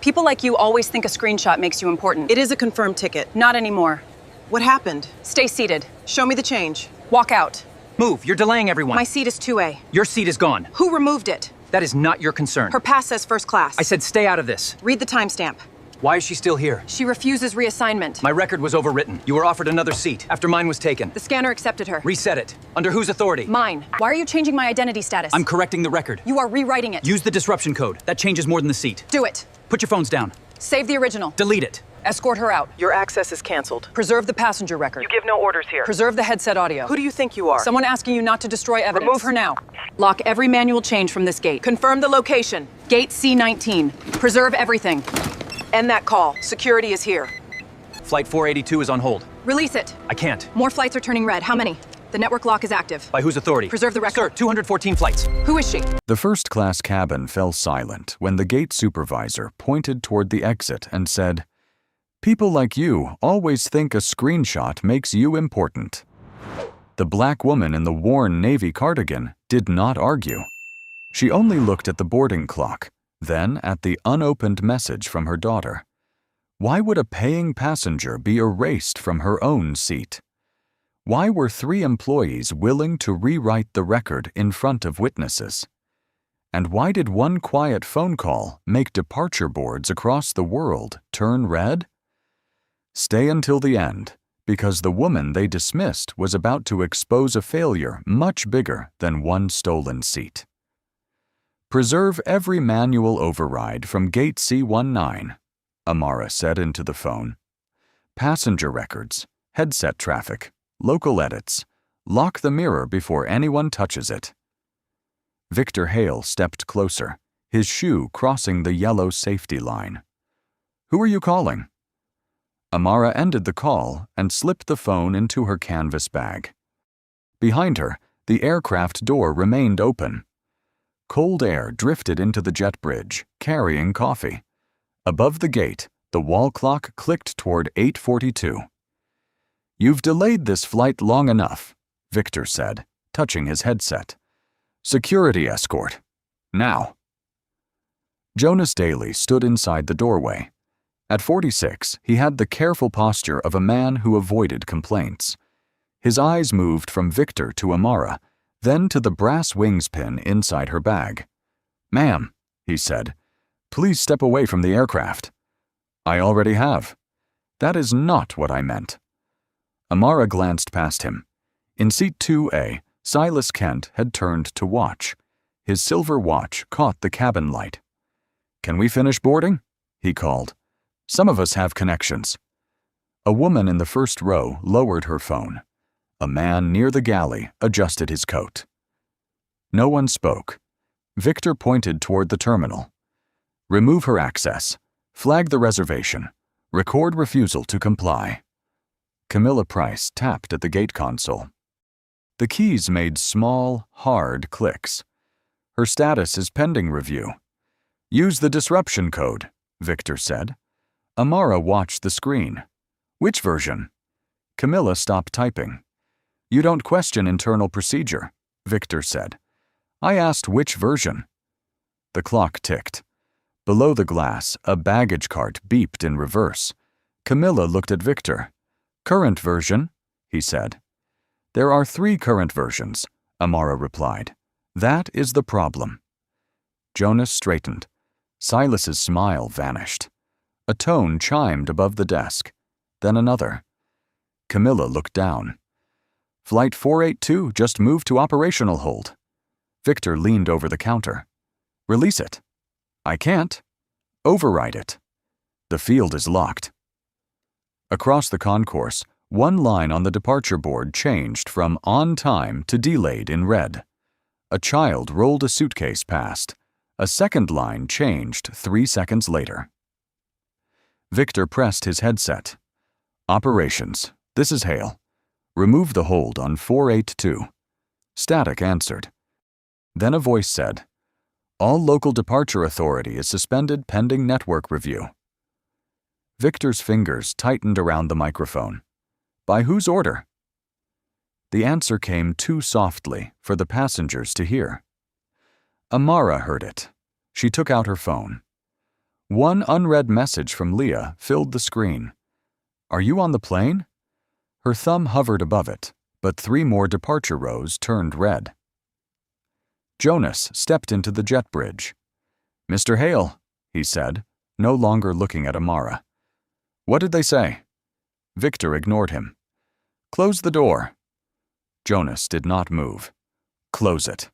People like you always think a screenshot makes you important. It is a confirmed ticket. Not anymore. What happened? Stay seated. Show me the change. Walk out. Move, you're delaying everyone. My seat is 2A. Your seat is gone. Who removed it? That is not your concern. Her pass says first class. I said stay out of this. Read the timestamp. Why is she still here? She refuses reassignment. My record was overwritten. You were offered another seat after mine was taken. The scanner accepted her. Reset it. Under whose authority? Mine. Why are you changing my identity status? I'm correcting the record. You are rewriting it. Use the disruption code. That changes more than the seat. Do it. Put your phones down. Save the original. Delete it. Escort her out. Your access is canceled. Preserve the passenger record. You give no orders here. Preserve the headset audio. Who do you think you are? Someone asking you not to destroy evidence. Remove her now. Lock every manual change from this gate. Confirm the location. Gate C19. Preserve everything. End that call. Security is here. Flight 482 is on hold. Release it. I can't. More flights are turning red. How many? The network lock is active. By whose authority? Preserve the record. Sir, 214 flights. Who is she? The first-class cabin fell silent when the gate supervisor pointed toward the exit and said, "People like you always think a screenshot makes you important." The black woman in the worn navy cardigan did not argue. She only looked at the boarding clock, then at the unopened message from her daughter. Why would a paying passenger be erased from her own seat? Why were 3 employees willing to rewrite the record in front of witnesses? And why did one quiet phone call make departure boards across the world turn red? Stay until the end, because the woman they dismissed was about to expose a failure much bigger than one stolen seat. Preserve every manual override from Gate C19, Amara said into the phone. Passenger records, headset traffic, local edits. Lock the mirror before anyone touches it. Victor Hale stepped closer, his shoe crossing the yellow safety line. "Who are you calling?" Amara ended the call and slipped the phone into her canvas bag. Behind her, the aircraft door remained open. Cold air drifted into the jet bridge, carrying coffee. Above the gate, the wall clock clicked toward 8:42. "You've delayed this flight long enough," Victor said, touching his headset. "Security escort. Now." Jonas Daly stood inside the doorway. At 46, he had the careful posture of a man who avoided complaints. His eyes moved from Victor to Amara, then to the brass wings pin inside her bag. "Ma'am," he said, "please step away from the aircraft." "I already have." "That is not what I meant." Amara glanced past him. In seat 2A, Silas Kent had turned to watch. His silver watch caught the cabin light. "Can we finish boarding?" he called. "Some of us have connections." A woman in the first row lowered her phone. A man near the galley adjusted his coat. No one spoke. Victor pointed toward the terminal. "Remove her access. Flag the reservation. Record refusal to comply." Camilla Price tapped at the gate console. The keys made small, hard clicks. "Her status is pending review." "Use the disruption code," Victor said. Amara watched the screen. "Which version?" Camilla stopped typing. "You don't question internal procedure," Victor said. "I asked which version." The clock ticked. Below the glass, a baggage cart beeped in reverse. Camilla looked at Victor. "Current version," he said. "There are 3 current versions," Amara replied. "That is the problem." Jonas straightened. Silas's smile vanished. A tone chimed above the desk, then another. Camilla looked down. "Flight 482 just moved to operational hold." Victor leaned over the counter. "Release it." "I can't." "Override it." "The field is locked." Across the concourse, one line on the departure board changed from "on time" to "delayed" in red. A child rolled a suitcase past. A second line changed 3 seconds later. Victor pressed his headset. "Operations, this is Hale. Remove the hold on 482. Static answered. Then a voice said, "All local departure authority is suspended pending network review." Victor's fingers tightened around the microphone. "By whose order?" The answer came too softly for the passengers to hear. Amara heard it. She took out her phone. One unread message from Leah filled the screen. "Are you on the plane?" Her thumb hovered above it, but 3 more departure rows turned red. Jonas stepped into the jet bridge. "Mr. Hale," he said, no longer looking at Amara. "What did they say?" Victor ignored him. "Close the door." Jonas did not move. "Close it."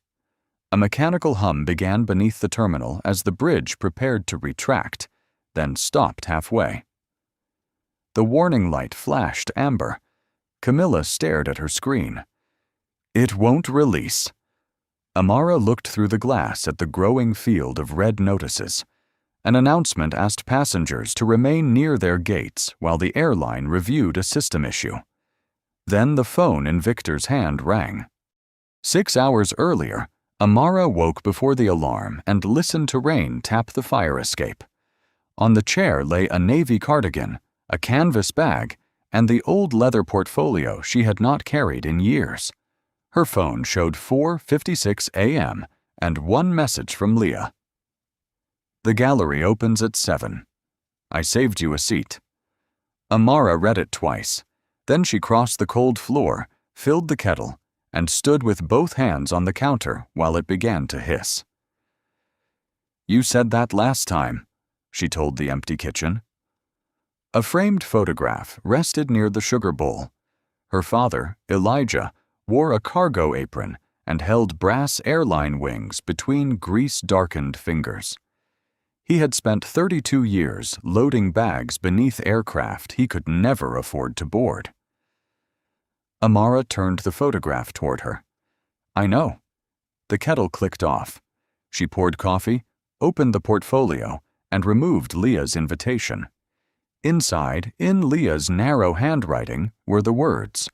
A mechanical hum began beneath the terminal as the bridge prepared to retract, then stopped halfway. The warning light flashed amber. Camilla stared at her screen. "It won't release." Amara looked through the glass at the growing field of red notices. An announcement asked passengers to remain near their gates while the airline reviewed a system issue. Then the phone in Victor's hand rang. 6 hours earlier, Amara woke before the alarm and listened to rain tap the fire escape. On the chair lay a navy cardigan, a canvas bag, and the old leather portfolio she had not carried in years. Her phone showed 4:56 a.m. and one message from Leah. "The gallery opens at 7. I saved you a seat." Amara read it twice. Then she crossed the cold floor, filled the kettle, and stood with both hands on the counter while it began to hiss. "You said that last time," she told the empty kitchen. A framed photograph rested near the sugar bowl. Her father, Elijah, wore a cargo apron and held brass airline wings between grease-darkened fingers. He had spent 32 years loading bags beneath aircraft he could never afford to board. Amara turned the photograph toward her. "I know." The kettle clicked off. She poured coffee, opened the portfolio, and removed Leah's invitation. Inside, in Leah's narrow handwriting, were the words,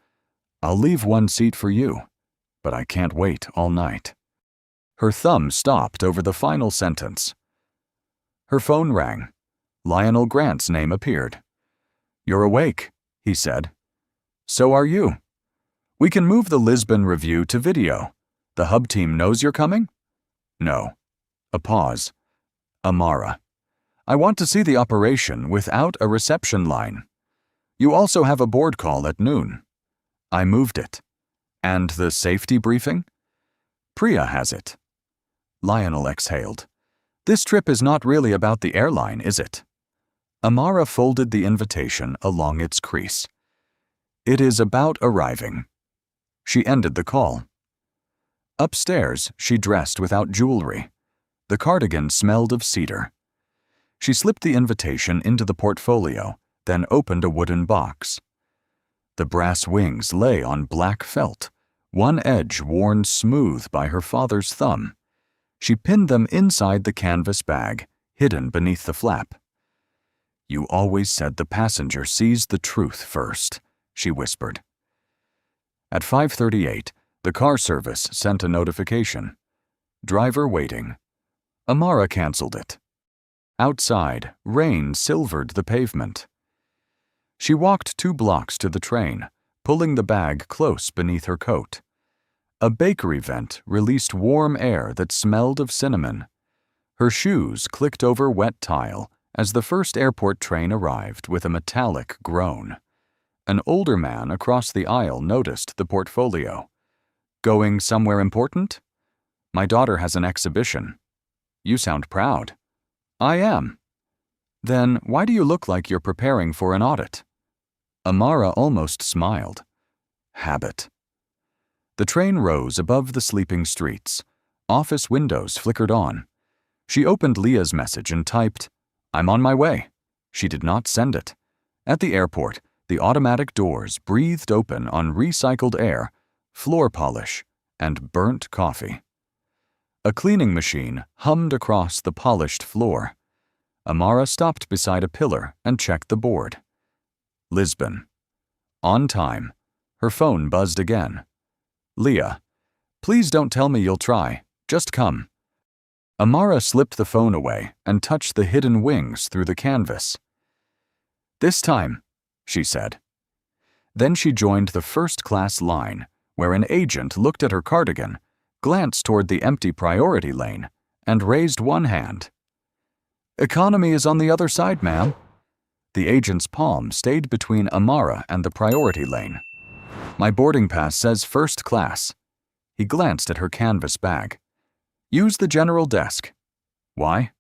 "I'll leave one seat for you, but I can't wait all night." Her thumb stopped over the final sentence. Her phone rang. Lionel Grant's name appeared. "You're awake," he said. "So are you. We can move the Lisbon review to video. The hub team knows you're coming?" "No." A pause. "Amara, I want to see the operation without a reception line. You also have a board call at noon." "I moved it." "And the safety briefing?" "Priya has it." Lionel exhaled. "This trip is not really about the airline, is it?" Amara folded the invitation along its crease. "It is about arriving." She ended the call. Upstairs, she dressed without jewelry. The cardigan smelled of cedar. She slipped the invitation into the portfolio, then opened a wooden box. The brass wings lay on black felt, one edge worn smooth by her father's thumb. She pinned them inside the canvas bag, hidden beneath the flap. "You always said the passenger sees the truth first," she whispered. At 5:38, the car service sent a notification. "Driver waiting." Amara canceled it. Outside, rain silvered the pavement. She walked 2 blocks to the train, pulling the bag close beneath her coat. A bakery vent released warm air that smelled of cinnamon. Her shoes clicked over wet tile as the first airport train arrived with a metallic groan. An older man across the aisle noticed the portfolio. "Going somewhere important?" "My daughter has an exhibition." "You sound proud." "I am." "Then why do you look like you're preparing for an audit?" Amara almost smiled. "Habit." The train rose above the sleeping streets. Office windows flickered on. She opened Leah's message and typed, "I'm on my way." She did not send it. At the airport, the automatic doors breathed open on recycled air, floor polish, and burnt coffee. A cleaning machine hummed across the polished floor. Amara stopped beside a pillar and checked the board. Lisbon. On time. Her phone buzzed again. "Leah, please don't tell me you'll try. Just come." Amara slipped the phone away and touched the hidden wings through the canvas. "This time," she said. Then she joined the first-class line, where an agent looked at her cardigan, glanced toward the empty priority lane, and raised one hand. Economy is on the other side, ma'am. The agent's palm stayed between Amara and the priority lane. My boarding pass says first class. He glanced at her canvas bag. Use the general desk. Why?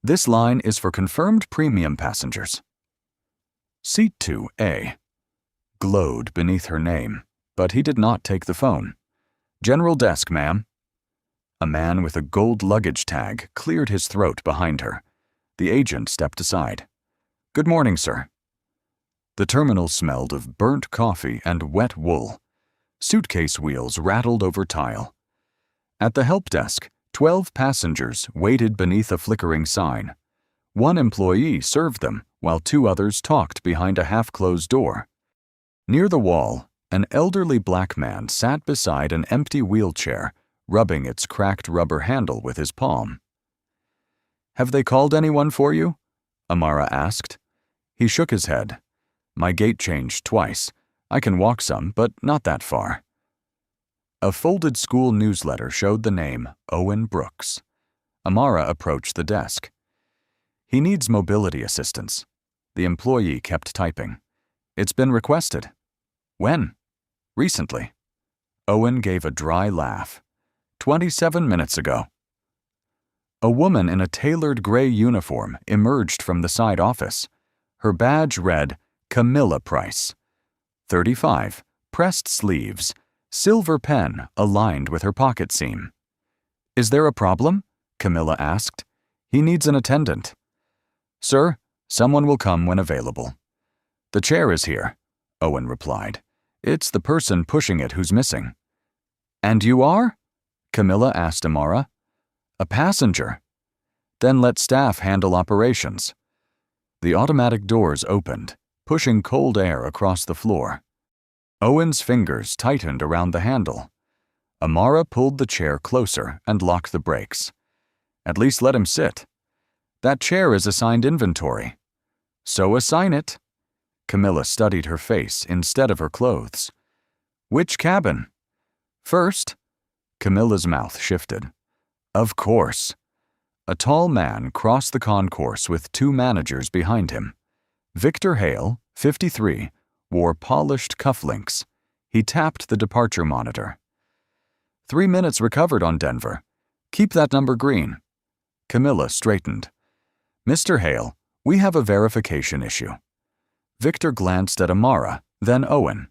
This line is for confirmed premium passengers. Seat 2A glowed beneath her name, but he did not take the phone. General desk, ma'am. A man with a gold luggage tag cleared his throat behind her. The agent stepped aside. Good morning, sir. The terminal smelled of burnt coffee and wet wool. Suitcase wheels rattled over tile. At the help desk, 12 passengers waited beneath a flickering sign. One employee served them, while 2 others talked behind a half-closed door. Near the wall, an elderly black man sat beside an empty wheelchair, rubbing its cracked rubber handle with his palm. Have they called anyone for you? Amara asked. He shook his head. My gait changed twice. I can walk some, but not that far. A folded school newsletter showed the name Owen Brooks. Amara approached the desk. He needs mobility assistance. The employee kept typing. It's been requested. When? Recently. Owen gave a dry laugh. 27 minutes ago. A woman in a tailored gray uniform emerged from the side office. Her badge read, Camilla Price. 35, pressed sleeves, silver pen aligned with her pocket seam. Is there a problem? Camilla asked. He needs an attendant. Sir, someone will come when available. The chair is here, Owen replied. It's the person pushing it who's missing. And you are? Camilla asked Amara. A passenger. Then let staff handle operations. The automatic doors opened, pushing cold air across the floor. Owen's fingers tightened around the handle. Amara pulled the chair closer and locked the brakes. At least let him sit. That chair is assigned inventory. So assign it. Camilla studied her face instead of her clothes. Which cabin? First. Camilla's mouth shifted. Of course. A tall man crossed the concourse with 2 managers behind him. Victor Hale, 53, wore polished cufflinks. He tapped the departure monitor. 3 minutes recovered on Denver. Keep that number green. Camilla straightened. Mr. Hale, we have a verification issue. Victor glanced at Amara, then Owen.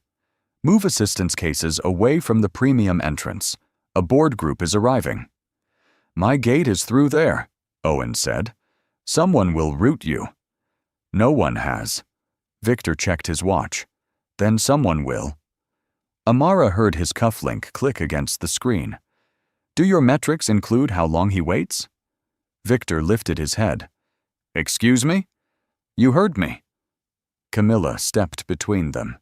Move assistance cases away from the premium entrance. A board group is arriving. My gate is through there, Owen said. Someone will route you. No one has. Victor checked his watch. Then someone will. Amara heard his cufflink click against the screen. Do your metrics include how long he waits? Victor lifted his head. Excuse me? You heard me. Camilla stepped between them.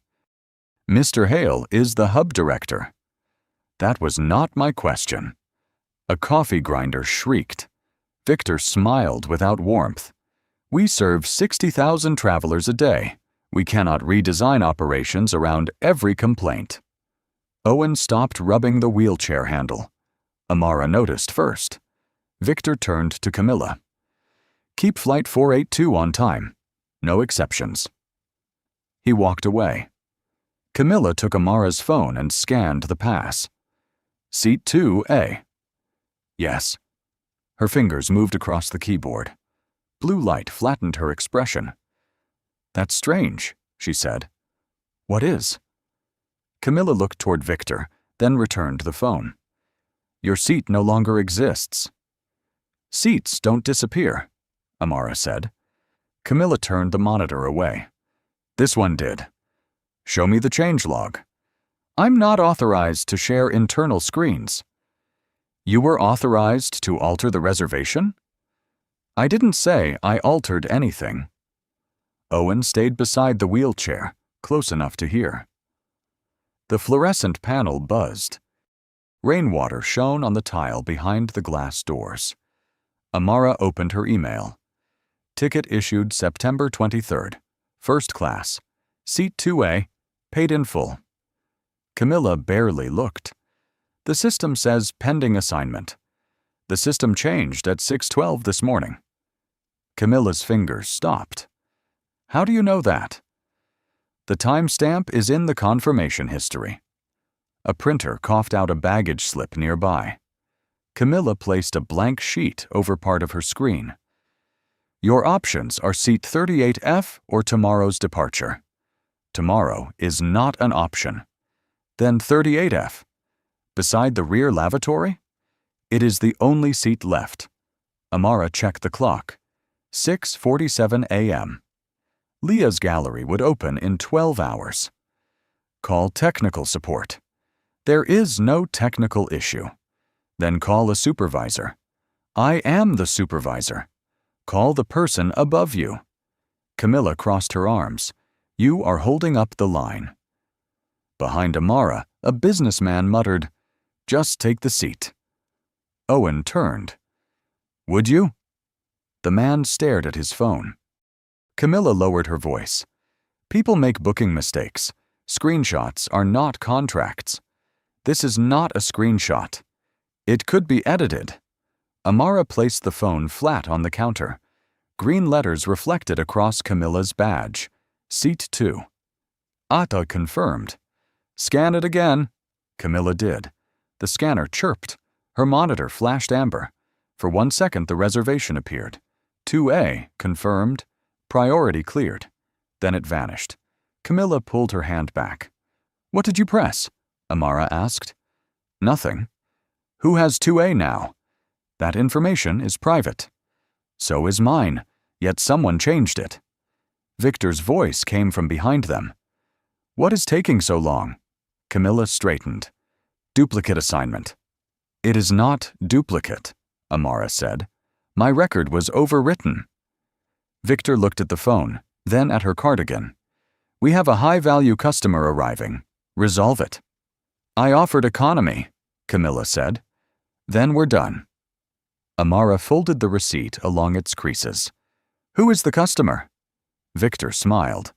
Mr. Hale is the hub director. That was not my question. A coffee grinder shrieked. Victor smiled without warmth. We serve 60,000 travelers a day. We cannot redesign operations around every complaint. Owen stopped rubbing the wheelchair handle. Amara noticed first. Victor turned to Camilla. Keep Flight 482 on time. No exceptions. He walked away. Camilla took Amara's phone and scanned the pass. Seat 2A. Yes. Her fingers moved across the keyboard. Blue light flattened her expression. That's strange, she said. What is? Camilla looked toward Victor, then returned the phone. Your seat no longer exists. Seats don't disappear, Amara said. Camilla turned the monitor away. This one did. Show me the changelog. I'm not authorized to share internal screens. You were authorized to alter the reservation? I didn't say I altered anything. Owen stayed beside the wheelchair, close enough to hear. The fluorescent panel buzzed. Rainwater shone on the tile behind the glass doors. Amara opened her email. Ticket issued September 23rd. First class. Seat 2A. Paid in full. Camilla barely looked. The system says pending assignment. The system changed at 6:12 this morning. Camilla's fingers stopped. How do you know that? The timestamp is in the confirmation history. A printer coughed out a baggage slip nearby. Camilla placed a blank sheet over part of her screen. Your options are seat 38F or tomorrow's departure. Tomorrow is not an option. Then 38F. Beside the rear lavatory? It is the only seat left. Amara checked the clock. 6:47 a.m. Leah's gallery would open in 12 hours. Call technical support. There is no technical issue. Then call a supervisor. I am the supervisor. Call the person above you. Camilla crossed her arms. You are holding up the line. Behind Amara, a businessman muttered, Just take the seat. Owen turned. Would you? The man stared at his phone. Camilla lowered her voice. People make booking mistakes. Screenshots are not contracts. This is not a screenshot. It could be edited. Amara placed the phone flat on the counter. Green letters reflected across Camilla's badge. Seat 2. Atta confirmed. Scan it again. Camilla did. The scanner chirped. Her monitor flashed amber. For 1 second, the reservation appeared. 2A, confirmed. Priority cleared. Then it vanished. Camilla pulled her hand back. What did you press? Amara asked. Nothing. Who has 2A now? That information is private. So is mine, yet someone changed it. Victor's voice came from behind them. What is taking so long? Camilla straightened. Duplicate assignment. It is not duplicate, Amara said. My record was overwritten. Victor looked at the phone, then at her cardigan. We have a high-value customer arriving. Resolve it. I offered economy, Camilla said. Then we're done. Amara folded the receipt along its creases. Who is the customer? Victor smiled.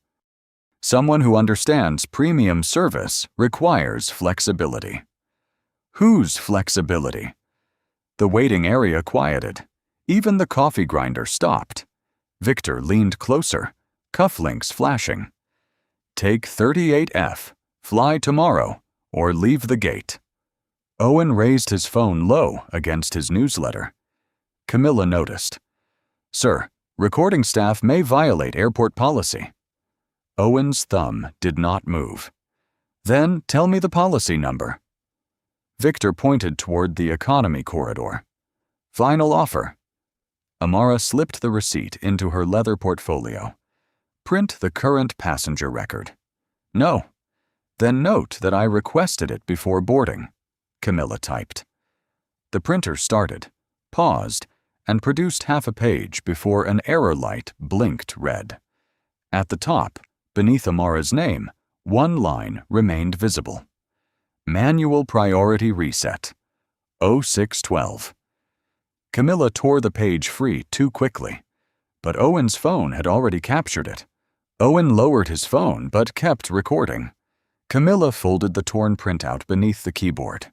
Someone who understands premium service requires flexibility. Whose flexibility? The waiting area quieted. Even the coffee grinder stopped. Victor leaned closer, cufflinks flashing. Take 38F, fly tomorrow, or leave the gate. Owen raised his phone low against his newsletter. Camilla noticed. Sir, recording staff may violate airport policy. Owen's thumb did not move. Then tell me the policy number. Victor pointed toward the economy corridor. Final offer. Amara slipped the receipt into her leather portfolio. Print the current passenger record. No. Then note that I requested it before boarding, Camilla typed. The printer started, paused, and produced half a page before an error light blinked red. At the top, beneath Amara's name, one line remained visible. Manual priority reset. 0612. Camilla tore the page free too quickly, but Owen's phone had already captured it. Owen lowered his phone but kept recording. Camilla folded the torn printout beneath the keyboard.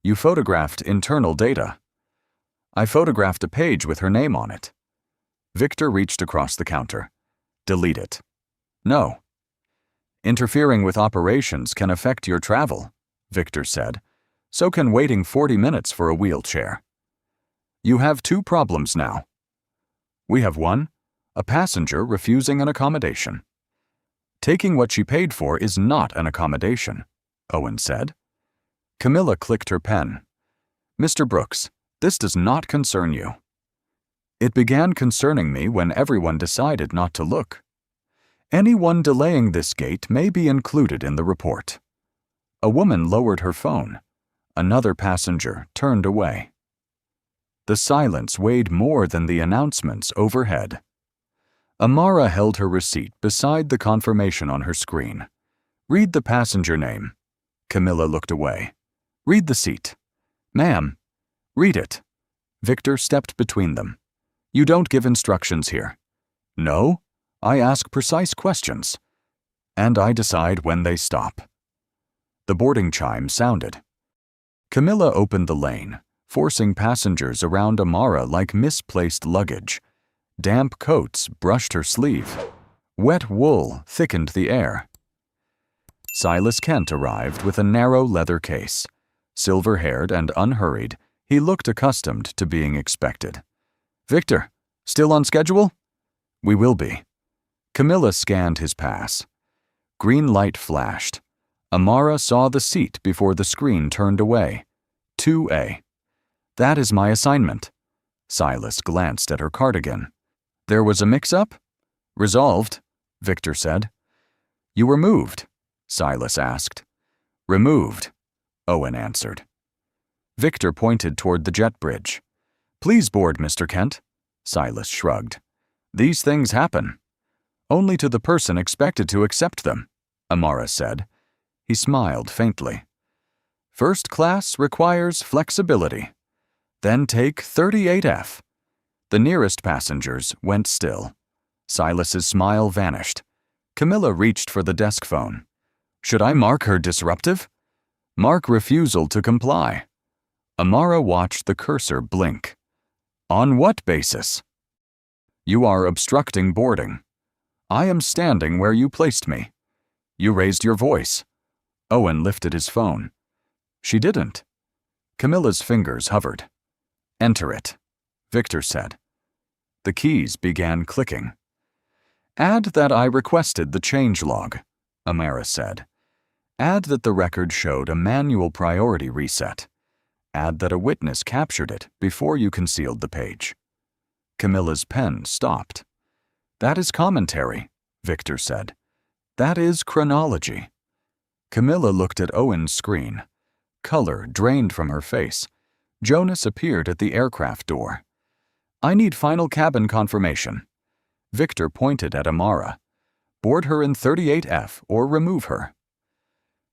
You photographed internal data. I photographed a page with her name on it. Victor reached across the counter. Delete it. No. Interfering with operations can affect your travel, Victor said. So can waiting 40 minutes for a wheelchair. You have two problems now. We have one, a passenger refusing an accommodation. Taking what she paid for is not an accommodation, Owen said. Camilla clicked her pen. Mr. Brooks, this does not concern you. It began concerning me when everyone decided not to look. Anyone delaying this gate may be included in the report. A woman lowered her phone. Another passenger turned away. The silence weighed more than the announcements overhead. Amara held her receipt beside the confirmation on her screen. Read the passenger name. Camilla looked away. Read the seat. Ma'am. Read it. Victor stepped between them. You don't give instructions here. No, I ask precise questions. And I decide when they stop. The boarding chime sounded. Camilla opened the lane, forcing passengers around Amara like misplaced luggage. Damp coats brushed her sleeve. Wet wool thickened the air. Silas Kent arrived with a narrow leather case. Silver-haired and unhurried, he looked accustomed to being expected. "Victor, still on schedule?" "We will be." Camilla scanned his pass. Green light flashed. Amara saw the seat before the screen turned away. 2A. "That is my assignment." Silas glanced at her cardigan. "There was a mix-up?" "Resolved," Victor said. "You were moved?" Silas asked. "Removed," Owen answered. Victor pointed toward the jet bridge. "Please board, Mr. Kent." Silas shrugged. "These things happen." "Only to the person expected to accept them," Amara said. He smiled faintly. "First class requires flexibility. Then take 38F. The nearest passengers went still. Silas's smile vanished. Camilla reached for the desk phone. "Should I mark her disruptive?" "Mark refusal to comply." Amara watched the cursor blink. "On what basis?" "You are obstructing boarding." "I am standing where you placed me." "You raised your voice." Owen lifted his phone. "She didn't." Camilla's fingers hovered. "Enter it," Victor said. The keys began clicking. "Add that I requested the changelog," Amara said. "Add that the record showed a manual priority reset. Add that a witness captured it before you concealed the page." Camilla's pen stopped. "That is commentary," Victor said. "That is chronology." Camilla looked at Owen's screen. Color drained from her face. Jonas appeared at the aircraft door. "I need final cabin confirmation." Victor pointed at Amara. "Board her in 38F or remove her."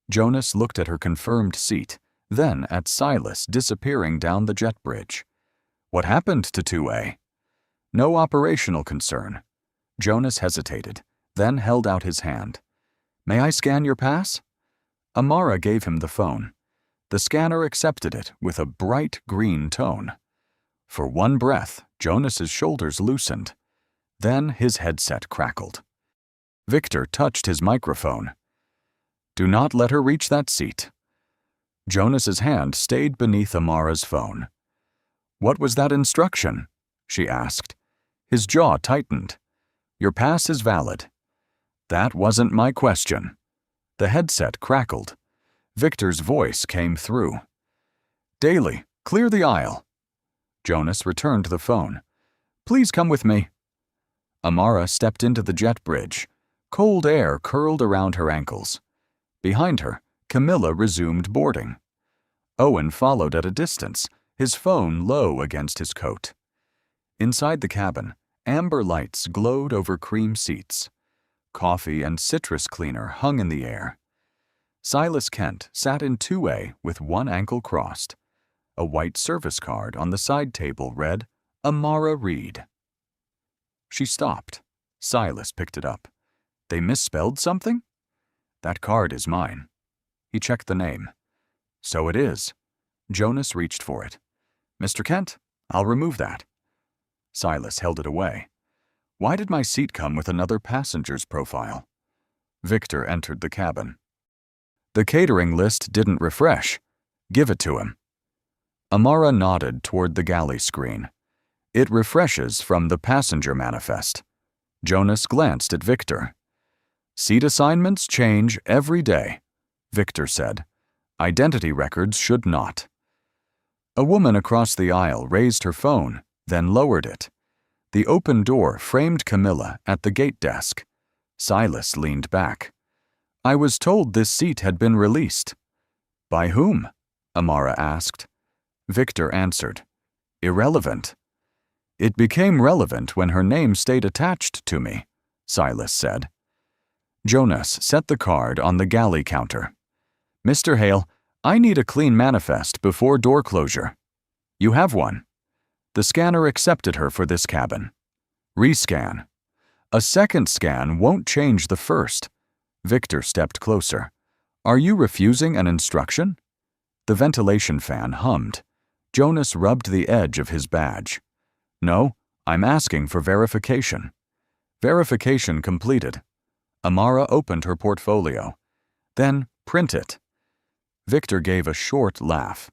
Jonas looked at her confirmed seat, then at Silas disappearing down the jet bridge. "What happened to 2A?" "No operational concern." Jonas hesitated, then held out his hand. "May I scan your pass?" Amara gave him the phone. The scanner accepted it with a bright green tone. For one breath, Jonas's shoulders loosened. Then his headset crackled. Victor touched his microphone. "Do not let her reach that seat." Jonas's hand stayed beneath Amara's phone. "What was that instruction?" she asked. His jaw tightened. "Your pass is valid." "That wasn't my question." The headset crackled. Victor's voice came through. "Daly, clear the aisle." Jonas returned the phone. "Please come with me." Amara stepped into the jet bridge. Cold air curled around her ankles. Behind her, Camilla resumed boarding. Owen followed at a distance, his phone low against his coat. Inside the cabin, amber lights glowed over cream seats. Coffee and citrus cleaner hung in the air. Silas Kent sat in 2A with one ankle crossed. A white service card on the side table read, "Amara Reed." She stopped. Silas picked it up. "They misspelled something?" "That card is mine." He checked the name. "So it is." Jonas reached for it. "Mr. Kent, I'll remove that." Silas held it away. "Why did my seat come with another passenger's profile?" Victor entered the cabin. "The catering list didn't refresh. Give it to him." Amara nodded toward the galley screen. "It refreshes from the passenger manifest." Jonas glanced at Victor. "Seat assignments change every day," Victor said. "Identity records should not." A woman across the aisle raised her phone, then lowered it. The open door framed Camilla at the gate desk. Silas leaned back. "I was told this seat had been released." "By whom?" Amara asked. Victor answered. "Irrelevant." "It became relevant when her name stayed attached to me," Silas said. Jonas set the card on the galley counter. "Mr. Hale, I need a clean manifest before door closure." "You have one." The scanner accepted her for this cabin. "Rescan." "A second scan won't change the first." Victor stepped closer. "Are you refusing an instruction?" The ventilation fan hummed. Jonas rubbed the edge of his badge. "No, I'm asking for verification. Verification completed. Amara opened her portfolio. Then, print it. Victor gave a short laugh.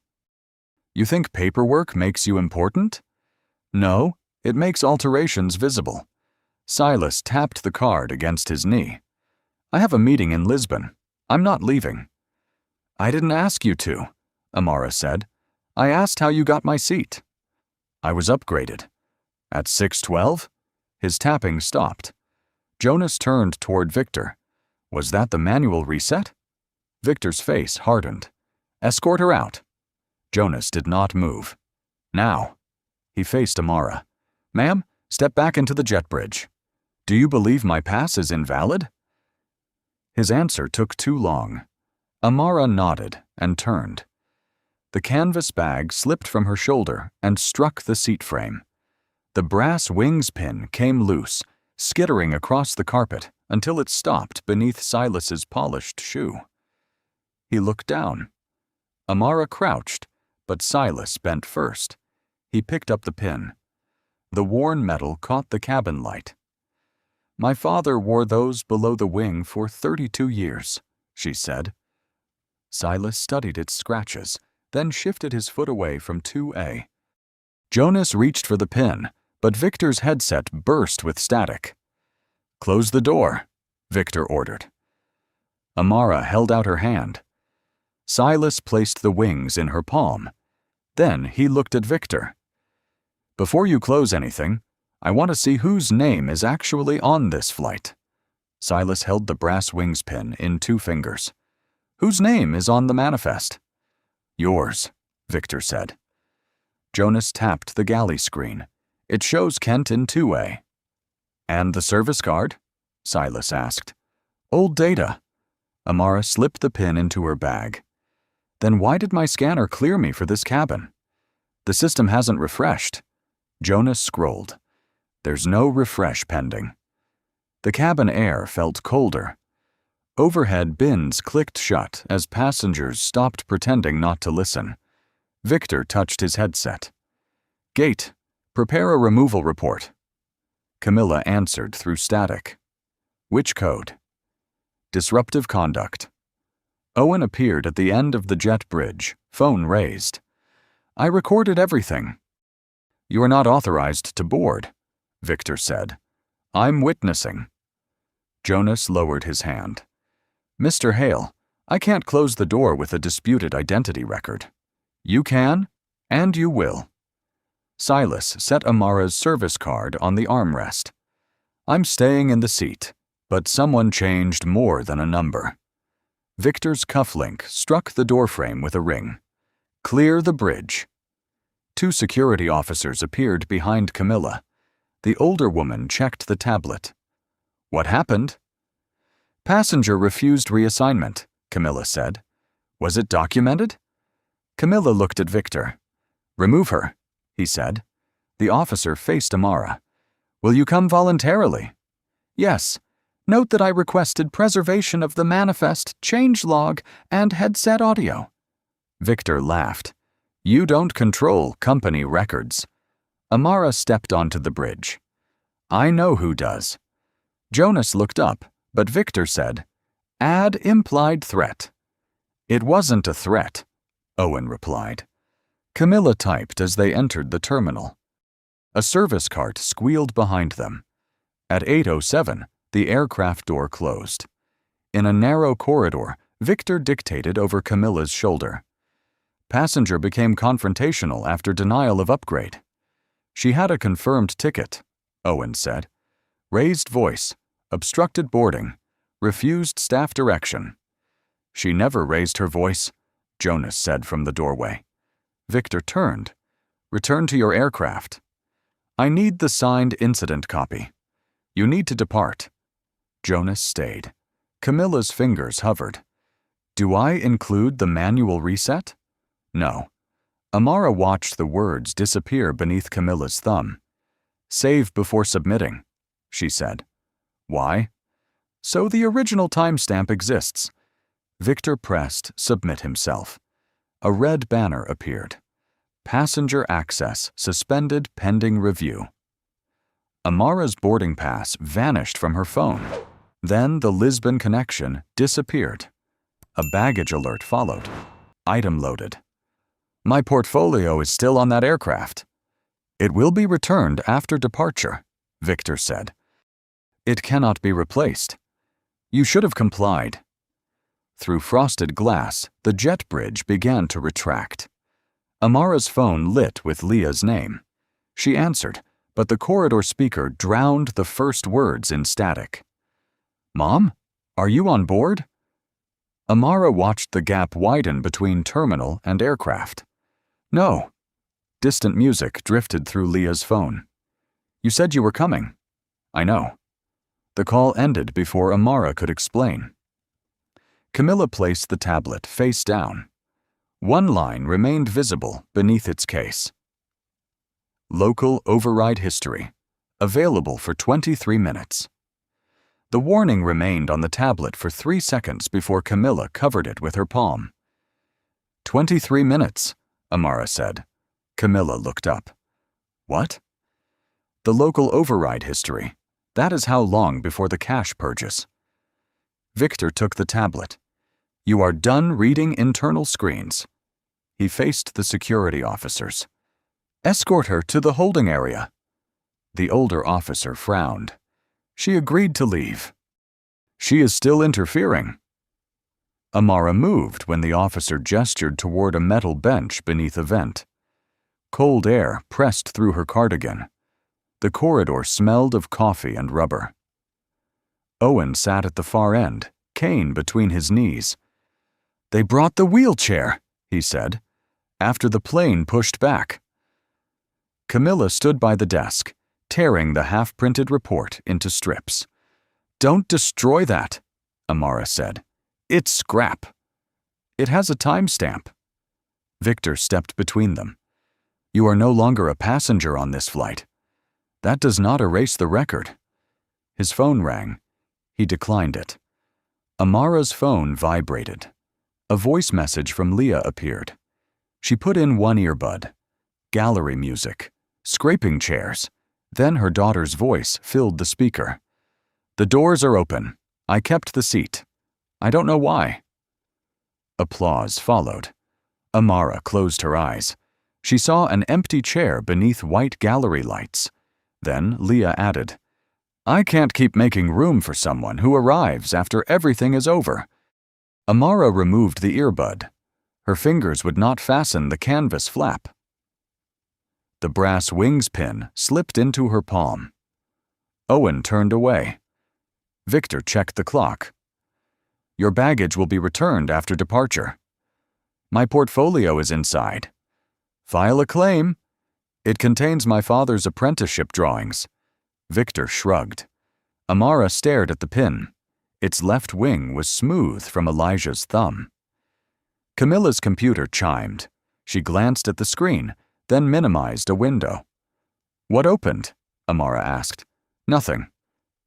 You think paperwork makes you important? No, it makes alterations visible. Silas tapped the card against his knee. I have a meeting in Lisbon. I'm not leaving. I didn't ask you to, Amara said. I asked how you got my seat. I was upgraded. At 6:12? His tapping stopped. Jonas turned toward Victor. Was that the manual reset? Victor's face hardened. Escort her out. Jonas did not move. Now. He faced Amara. Ma'am, step back into the jet bridge. Do you believe my pass is invalid? His answer took too long. Amara nodded and turned. The canvas bag slipped from her shoulder and struck the seat frame. The brass wings pin came loose, skittering across the carpet until it stopped beneath Silas's polished shoe. He looked down. Amara crouched, but Silas bent first. He picked up the pin. The worn metal caught the cabin light. My father wore those below the wing for 32 years, she said. Silas studied its scratches, then shifted his foot away from 2A. Jonas reached for the pin, but Victor's headset burst with static. Close the door, Victor ordered. Amara held out her hand. Silas placed the wings in her palm. Then he looked at Victor. Before you close anything, I want to see whose name is actually on this flight. Silas held the brass wings pin in 2 fingers. Whose name is on the manifest? Yours, Victor said. Jonas tapped the galley screen. It shows Kent in 2A. And the service card? Silas asked. Old data. Amara slipped the pin into her bag. Then why did my scanner clear me for this cabin? The system hasn't refreshed. Jonas scrolled. There's no refresh pending. The cabin air felt colder. Overhead bins clicked shut as passengers stopped pretending not to listen. Victor touched his headset. Gate, prepare a removal report. Camilla answered through static. Which code? Disruptive conduct. Owen appeared at the end of the jet bridge, phone raised. I recorded everything. You are not authorized to board, Victor said. I'm witnessing. Jonas lowered his hand. Mr. Hale, I can't close the door with a disputed identity record. You can, and you will. Silas set Amara's service card on the armrest. I'm staying in the seat, but someone changed more than a number. Victor's cufflink struck the doorframe with a ring. Clear the bridge. 2 security officers appeared behind Camilla. The older woman checked the tablet. What happened? Passenger refused reassignment, Camilla said. Was it documented? Camilla looked at Victor. Remove her, he said. The officer faced Amara. Will you come voluntarily? Yes. Note that I requested preservation of the manifest, changelog, and headset audio. Victor laughed. You don't control company records. Amara stepped onto the bridge. I know who does. Jonas looked up, but Victor said, Add implied threat. It wasn't a threat, Owen replied. Camilla typed as they entered the terminal. A service cart squealed behind them. At 8:07, the aircraft door closed. In a narrow corridor, Victor dictated over Camilla's shoulder. Passenger became confrontational after denial of upgrade. She had a confirmed ticket, Owen said. Raised voice, obstructed boarding, refused staff direction. She never raised her voice, Jonas said from the doorway. Victor turned. Return to your aircraft. I need the signed incident copy. You need to depart. Jonas stayed. Camilla's fingers hovered. Do I include the manual reset? No. Amara watched the words disappear beneath Camilla's thumb. Save before submitting, she said. Why? So the original timestamp exists. Victor pressed submit himself. A red banner appeared. Passenger access suspended pending review. Amara's boarding pass vanished from her phone. Then the Lisbon connection disappeared. A baggage alert followed. Item loaded. My portfolio is still on that aircraft. It will be returned after departure, Victor said. It cannot be replaced. You should have complied. Through frosted glass, the jet bridge began to retract. Amara's phone lit with Leah's name. She answered, but the corridor speaker drowned the first words in static. Mom? Are you on board? Amara watched the gap widen between terminal and aircraft. No. Distant music drifted through Leah's phone. You said you were coming. I know. The call ended before Amara could explain. Camilla placed the tablet face down. One line remained visible beneath its case. Local override history. Available for 23 minutes. The warning remained on the tablet for 3 seconds before Camilla covered it with her palm. 23 minutes, Amara said. Camilla looked up. What? The local override history. That is how long before the cash purchase. Victor took the tablet. You are done reading internal screens. He faced the security officers. Escort her to the holding area. The older officer frowned. She agreed to leave. She is still interfering. Amara moved when the officer gestured toward a metal bench beneath a vent. Cold air pressed through her cardigan. The corridor smelled of coffee and rubber. Owen sat at the far end, cane between his knees. They brought the wheelchair, he said, after the plane pushed back. Camilla stood by the desk, tearing the half-printed report into strips. Don't destroy that, Amara said. It's scrap. It has a timestamp. Victor stepped between them. You are no longer a passenger on this flight. That does not erase the record. His phone rang. He declined it. Amara's phone vibrated. A voice message from Leah appeared. She put in one earbud. Gallery music. Scraping chairs. Then her daughter's voice filled the speaker. The doors are open. I kept the seat. I don't know why. Applause followed. Amara closed her eyes. She saw an empty chair beneath white gallery lights. Then Leah added, I can't keep making room for someone who arrives after everything is over. Amara removed the earbud. Her fingers would not fasten the canvas flap. The brass wings pin slipped into her palm. Owen turned away. Victor checked the clock. Your baggage will be returned after departure. My portfolio is inside. File a claim. It contains my father's apprenticeship drawings. Victor shrugged. Amara stared at the pin. Its left wing was smooth from Elijah's thumb. Camilla's computer chimed. She glanced at the screen, then minimized a window. What opened? Amara asked. Nothing.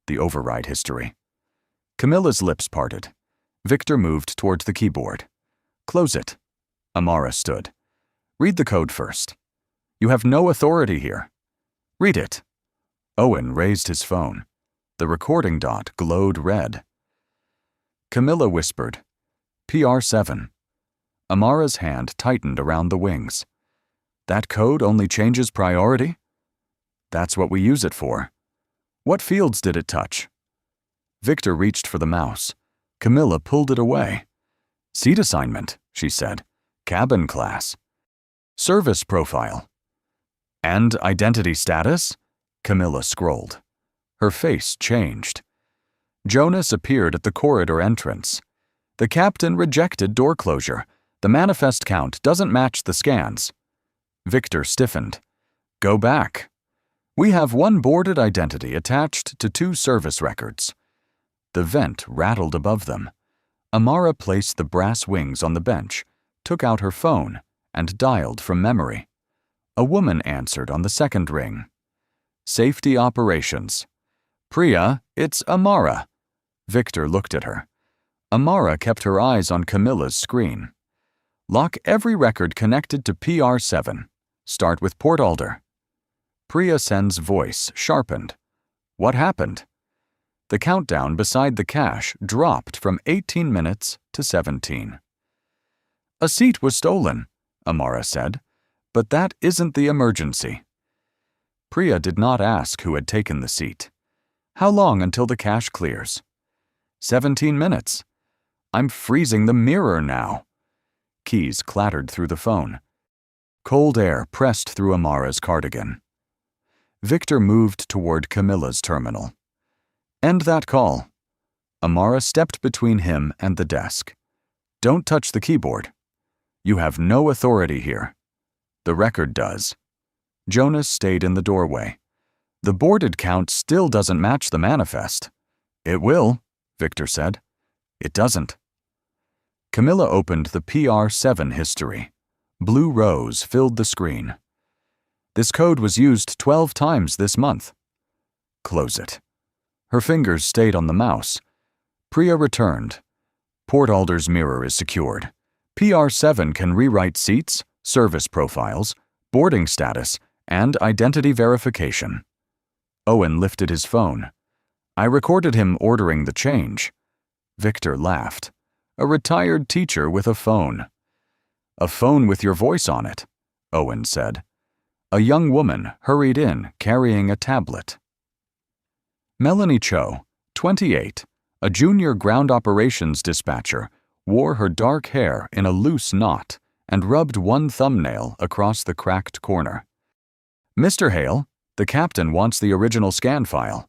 The override history. Camilla's lips parted. Victor moved towards the keyboard. Close it. Amara stood. Read the code first. You have no authority here. Read it. Owen raised his phone. The recording dot glowed red. Camilla whispered, PR7. Amara's hand tightened around the wings. That code only changes priority? That's what we use it for. What fields did it touch? Victor reached for the mouse. Camilla pulled it away. Seat assignment, she said. Cabin class. Service profile. And identity status? Camilla scrolled. Her face changed. Jonas appeared at the corridor entrance. The captain rejected door closure. The manifest count doesn't match the scans. Victor stiffened. Go back. We have one boarded identity attached to 2 service records. The vent rattled above them. Amara placed the brass wings on the bench, took out her phone, and dialed from memory. A woman answered on the second ring. Safety operations. Priya, it's Amara. Victor looked at her. Amara kept her eyes on Camilla's screen. Lock every record connected to PR7. Start with Port Alder. Priya Sen's voice sharpened. What happened? The countdown beside the cash dropped from 18 minutes to 17. A seat was stolen, Amara said, but that isn't the emergency. Priya did not ask who had taken the seat. How long until the cash clears? 17 minutes. I'm freezing the mirror now. Keys clattered through the phone. Cold air pressed through Amara's cardigan. Victor moved toward Camilla's terminal. End that call. Amara stepped between him and the desk. Don't touch the keyboard. You have no authority here. The record does. Jonas stayed in the doorway. The boarded count still doesn't match the manifest. It will, Victor said. It doesn't. Camilla opened the PR7 history. Blue rows filled the screen. This code was used 12 times this month. Close it. Her fingers stayed on the mouse. Priya returned. Portalder's mirror is secured. PR7 can rewrite seats, service profiles, boarding status, and identity verification. Owen lifted his phone. I recorded him ordering the change. Victor laughed. A retired teacher with a phone. A phone with your voice on it, Owen said. A young woman hurried in carrying a tablet. Melanie Cho, 28, a junior ground operations dispatcher, wore her dark hair in a loose knot and rubbed one thumbnail across the cracked corner. Mr. Hale, the captain wants the original scan file.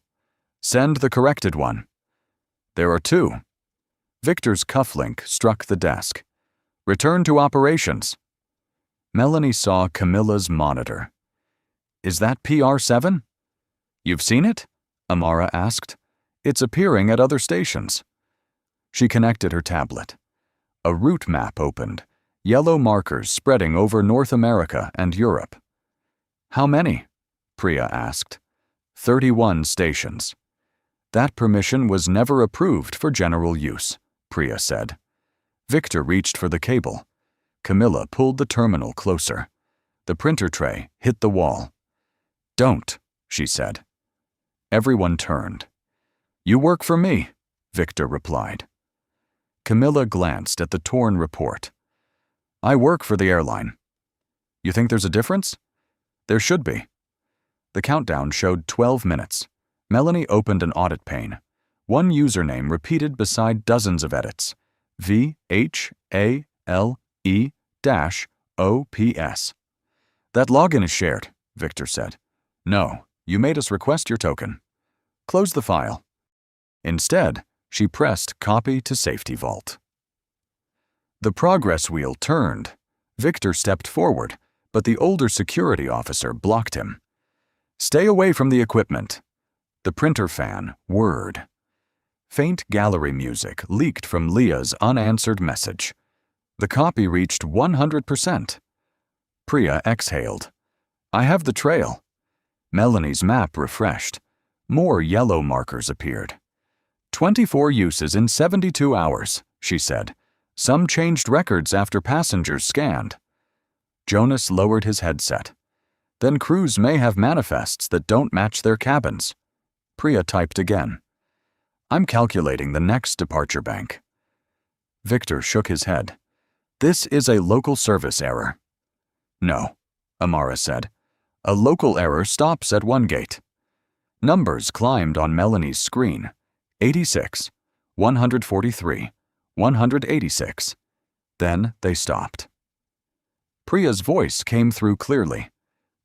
Send the corrected one. There are two. Victor's cufflink struck the desk. Return to operations. Melanie saw Camilla's monitor. Is that PR7? You've seen it? Amara asked. It's appearing at other stations. She connected her tablet. A route map opened, yellow markers spreading over North America and Europe. How many? Priya asked. 31 stations. That permission was never approved for general use, Priya said. Victor reached for the cable. Camilla pulled the terminal closer. The printer tray hit the wall. Don't, she said. Everyone turned. You work for me, Victor replied. Camilla glanced at the torn report. I work for the airline. You think there's a difference? There should be. The countdown showed 12 minutes. Melanie opened an audit pane. One username repeated beside dozens of edits. VHALE-OPS. That login is shared, Victor said. No, you made us request your token. Close the file. Instead, she pressed Copy to Safety Vault. The progress wheel turned. Victor stepped forward, but the older security officer blocked him. Stay away from the equipment. The printer fan whirred. Faint gallery music leaked from Leah's unanswered message. The copy reached 100%. Priya exhaled. I have the trail. Melanie's map refreshed. More yellow markers appeared. 24 uses in 72 hours, she said. Some changed records after passengers scanned. Jonas lowered his headset. Then crews may have manifests that don't match their cabins. Priya typed again. I'm calculating the next departure bank. Victor shook his head. This is a local service error. No, Amara said. A local error stops at one gate. Numbers climbed on Melanie's screen. 86, 143, 186. Then they stopped. Priya's voice came through clearly.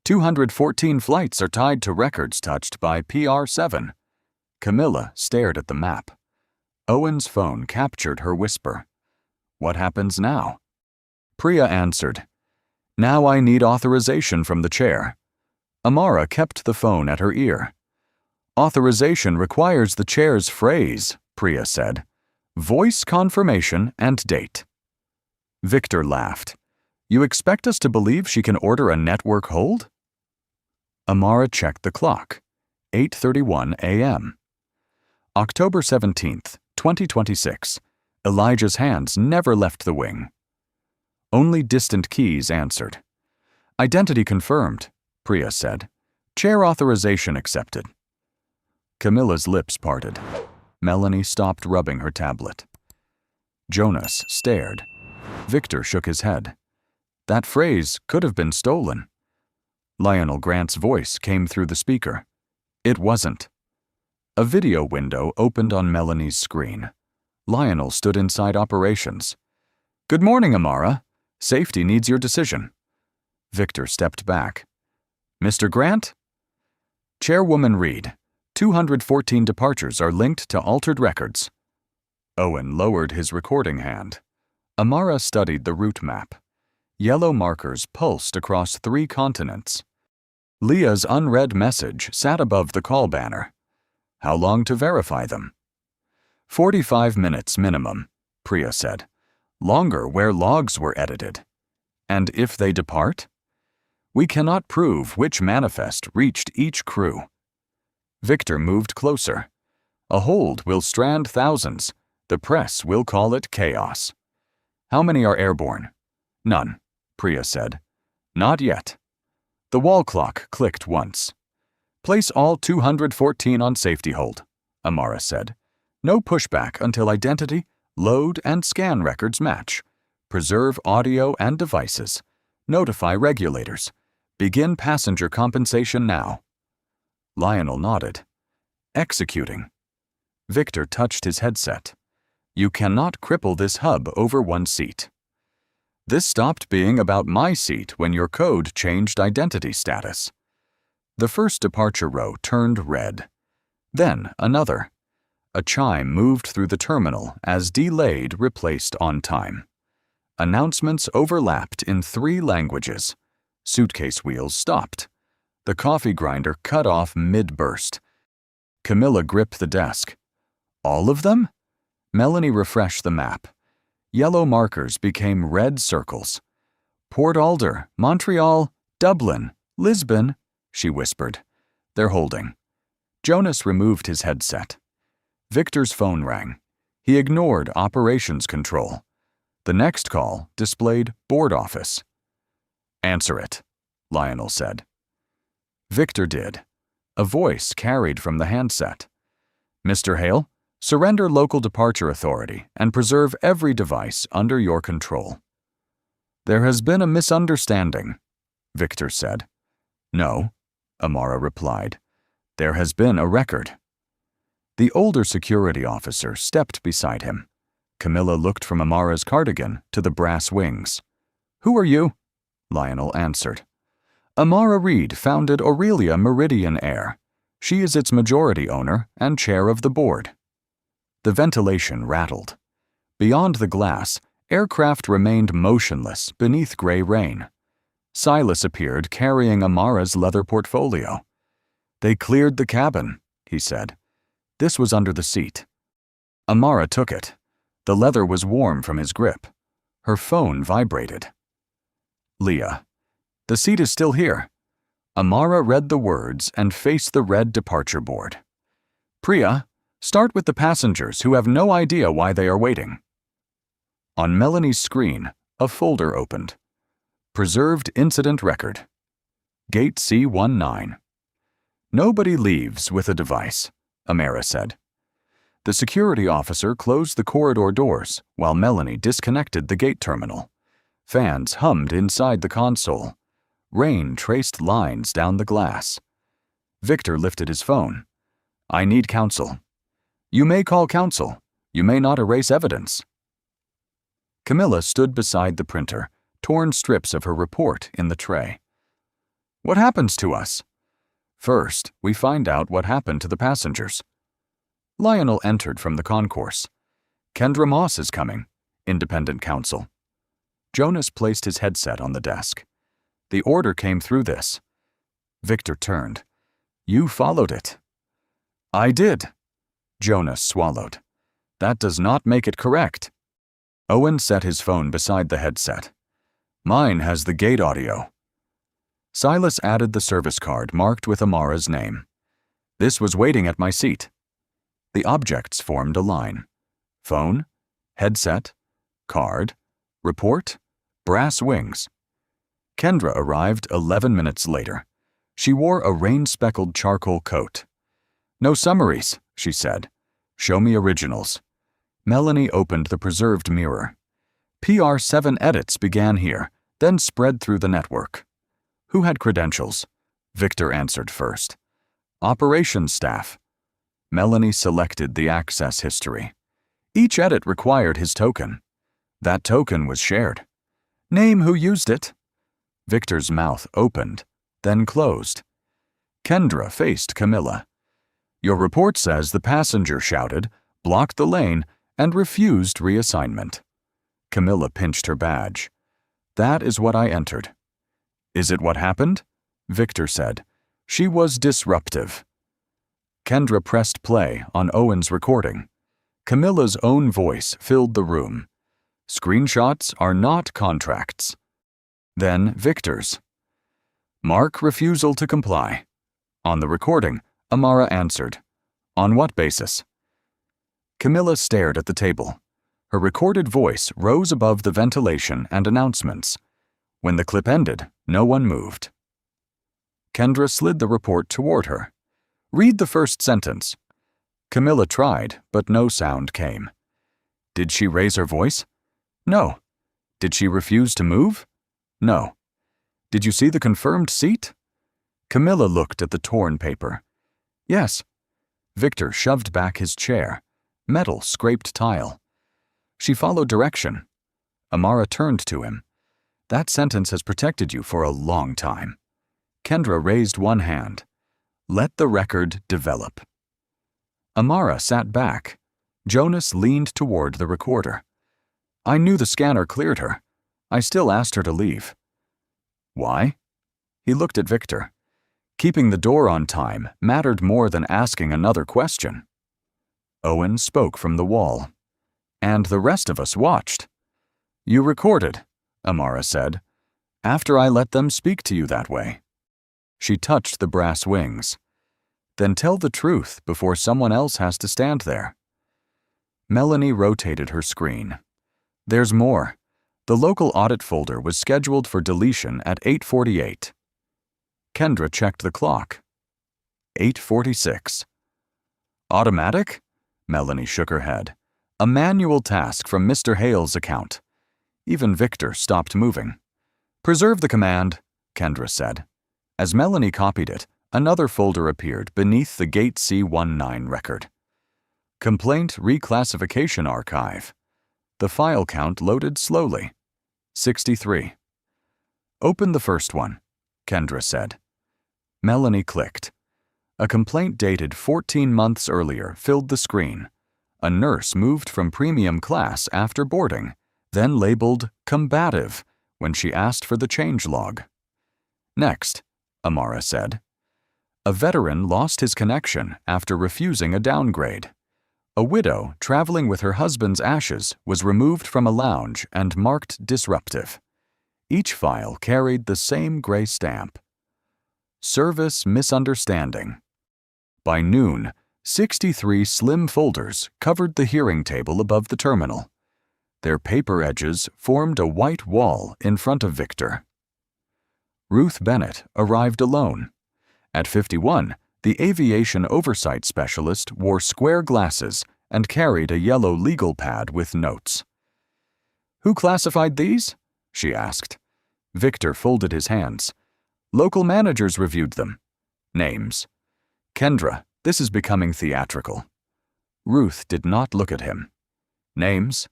214 flights are tied to records touched by PR7. Camilla stared at the map. Owen's phone captured her whisper. What happens now? Priya answered. Now I need authorization from the chair. Amara kept the phone at her ear. Authorization requires the chair's phrase, Priya said. Voice confirmation and date. Victor laughed. You expect us to believe she can order a network hold? Amara checked the clock. 8:31 a.m. October 17th, 2026. Elijah's hands never left the wing. Only distant keys answered. Identity confirmed, Priya said. Chair authorization accepted. Camilla's lips parted. Melanie stopped rubbing her tablet. Jonas stared. Victor shook his head. That phrase could have been stolen. Lionel Grant's voice came through the speaker. It wasn't. A video window opened on Melanie's screen. Lionel stood inside operations. Good morning, Amara. Safety needs your decision. Victor stepped back. Mr. Grant? Chairwoman Reed, 214 departures are linked to altered records. Owen lowered his recording hand. Amara studied the route map. Yellow markers pulsed across 3 continents. Leah's unread message sat above the call banner. How long to verify them? 45 minutes minimum, Priya said. Longer where logs were edited. And if they depart? We cannot prove which manifest reached each crew. Victor moved closer. A hold will strand thousands. The press will call it chaos. How many are airborne? None, Priya said. Not yet. The wall clock clicked once. Place all 214 on safety hold, Amara said. No pushback until identity, load, and scan records match. Preserve audio and devices. Notify regulators. Begin passenger compensation now. Lionel nodded. Executing. Victor touched his headset. You cannot cripple this hub over one seat. This stopped being about my seat when your code changed identity status. The first departure row turned red. Then another. A chime moved through the terminal as delayed replaced on time. Announcements overlapped in 3 languages. Suitcase wheels stopped. The coffee grinder cut off mid-burst. Camilla gripped the desk. All of them? Melanie refreshed the map. Yellow markers became red circles. Port Alder, Montreal, Dublin, Lisbon, she whispered. They're holding. Jonas removed his headset. Victor's phone rang. He ignored operations control. The next call displayed board office. Answer it, Lionel said. Victor did. A voice carried from the handset. Mr. Hale, surrender local departure authority and preserve every device under your control. There has been a misunderstanding, Victor said. No, Amara replied. There has been a record. The older security officer stepped beside him. Camilla looked from Amara's cardigan to the brass wings. Who are you? Lionel answered. Amara Reed founded Aurelia Meridian Air. She is its majority owner and chair of the board. The ventilation rattled. Beyond the glass, aircraft remained motionless beneath gray rain. Silas appeared carrying Amara's leather portfolio. They cleared the cabin, he said. This was under the seat. Amara took it. The leather was warm from his grip. Her phone vibrated. Leah. The seat is still here. Amara read the words and faced the red departure board. Priya, start with the passengers who have no idea why they are waiting. On Melanie's screen, a folder opened. Preserved incident record. Gate C19. Nobody leaves with a device, Amara said. The security officer closed the corridor doors while Melanie disconnected the gate terminal. Fans hummed inside the console. Rain traced lines down the glass. Victor lifted his phone. I need counsel. You may call counsel. You may not erase evidence. Camilla stood beside the printer, torn strips of her report in the tray. What happens to us? First, we find out what happened to the passengers. Lionel entered from the concourse. Kendra Moss is coming, independent counsel. Jonas placed his headset on the desk. The order came through this. Victor turned. You followed it. I did. Jonas swallowed. That does not make it correct. Owen set his phone beside the headset. Mine has the gate audio. Silas added the service card marked with Amara's name. This was waiting at my seat. The objects formed a line. Phone, headset, card, report, brass wings. Kendra arrived 11 minutes later. She wore a rain-speckled charcoal coat. No summaries, she said. Show me originals. Melanie opened the preserved mirror. PR7 edits began here, then spread through the network. Who had credentials? Victor answered first. Operations staff. Melanie selected the access history. Each edit required his token. That token was shared. Name who used it. Victor's mouth opened, then closed. Kendra faced Camilla. Your report says the passenger shouted, blocked the lane, and refused reassignment. Camilla pinched her badge. That is what I entered. Is it what happened? Victor said. She was disruptive. Kendra pressed play on Owen's recording. Camilla's own voice filled the room. Screenshots are not contracts. Then Victor's. Mark refusal to comply. On the recording, Amara answered. On what basis? Camilla stared at the table. Her recorded voice rose above the ventilation and announcements. When the clip ended, no one moved. Kendra slid the report toward her. Read the first sentence. Camilla tried, but no sound came. Did she raise her voice? No. Did she refuse to move? No. Did you see the confirmed seat? Camilla looked at the torn paper. Yes. Victor shoved back his chair. Metal scraped tile. She followed direction. Amara turned to him. That sentence has protected you for a long time. Kendra raised one hand. Let the record develop. Amara sat back. Jonas leaned toward the recorder. I knew the scanner cleared her. I still asked her to leave. Why? He looked at Victor. Keeping the door on time mattered more than asking another question. Owen spoke from the wall. And the rest of us watched. You recorded, Amara said, after I let them speak to you that way. She touched the brass wings. Then tell the truth before someone else has to stand there. Melanie rotated her screen. There's more. The local audit folder was scheduled for deletion at 8:48. Kendra checked the clock. 8:46. Automatic? Melanie shook her head. A manual task from Mr. Hale's account. Even Victor stopped moving. Preserve the command, Kendra said. As Melanie copied it, another folder appeared beneath the Gate C19 record. Complaint Reclassification Archive. The file count loaded slowly. 63. Open the first one, Kendra said. Melanie clicked. A complaint dated 14 months earlier filled the screen. A nurse moved from premium class after boarding, then labeled combative when she asked for the changelog. Next, Amara said. A veteran lost his connection after refusing a downgrade. A widow traveling with her husband's ashes was removed from a lounge and marked disruptive. Each file carried the same gray stamp. Service misunderstanding. By noon, 63 slim folders covered the hearing table above the terminal. Their paper edges formed a white wall in front of Victor. Ruth Bennett arrived alone. At 51, the aviation oversight specialist wore square glasses and carried a yellow legal pad with notes. Who classified these? She asked. Victor folded his hands. Local managers reviewed them. Names. Kendra, this is becoming theatrical. Ruth did not look at him. Names.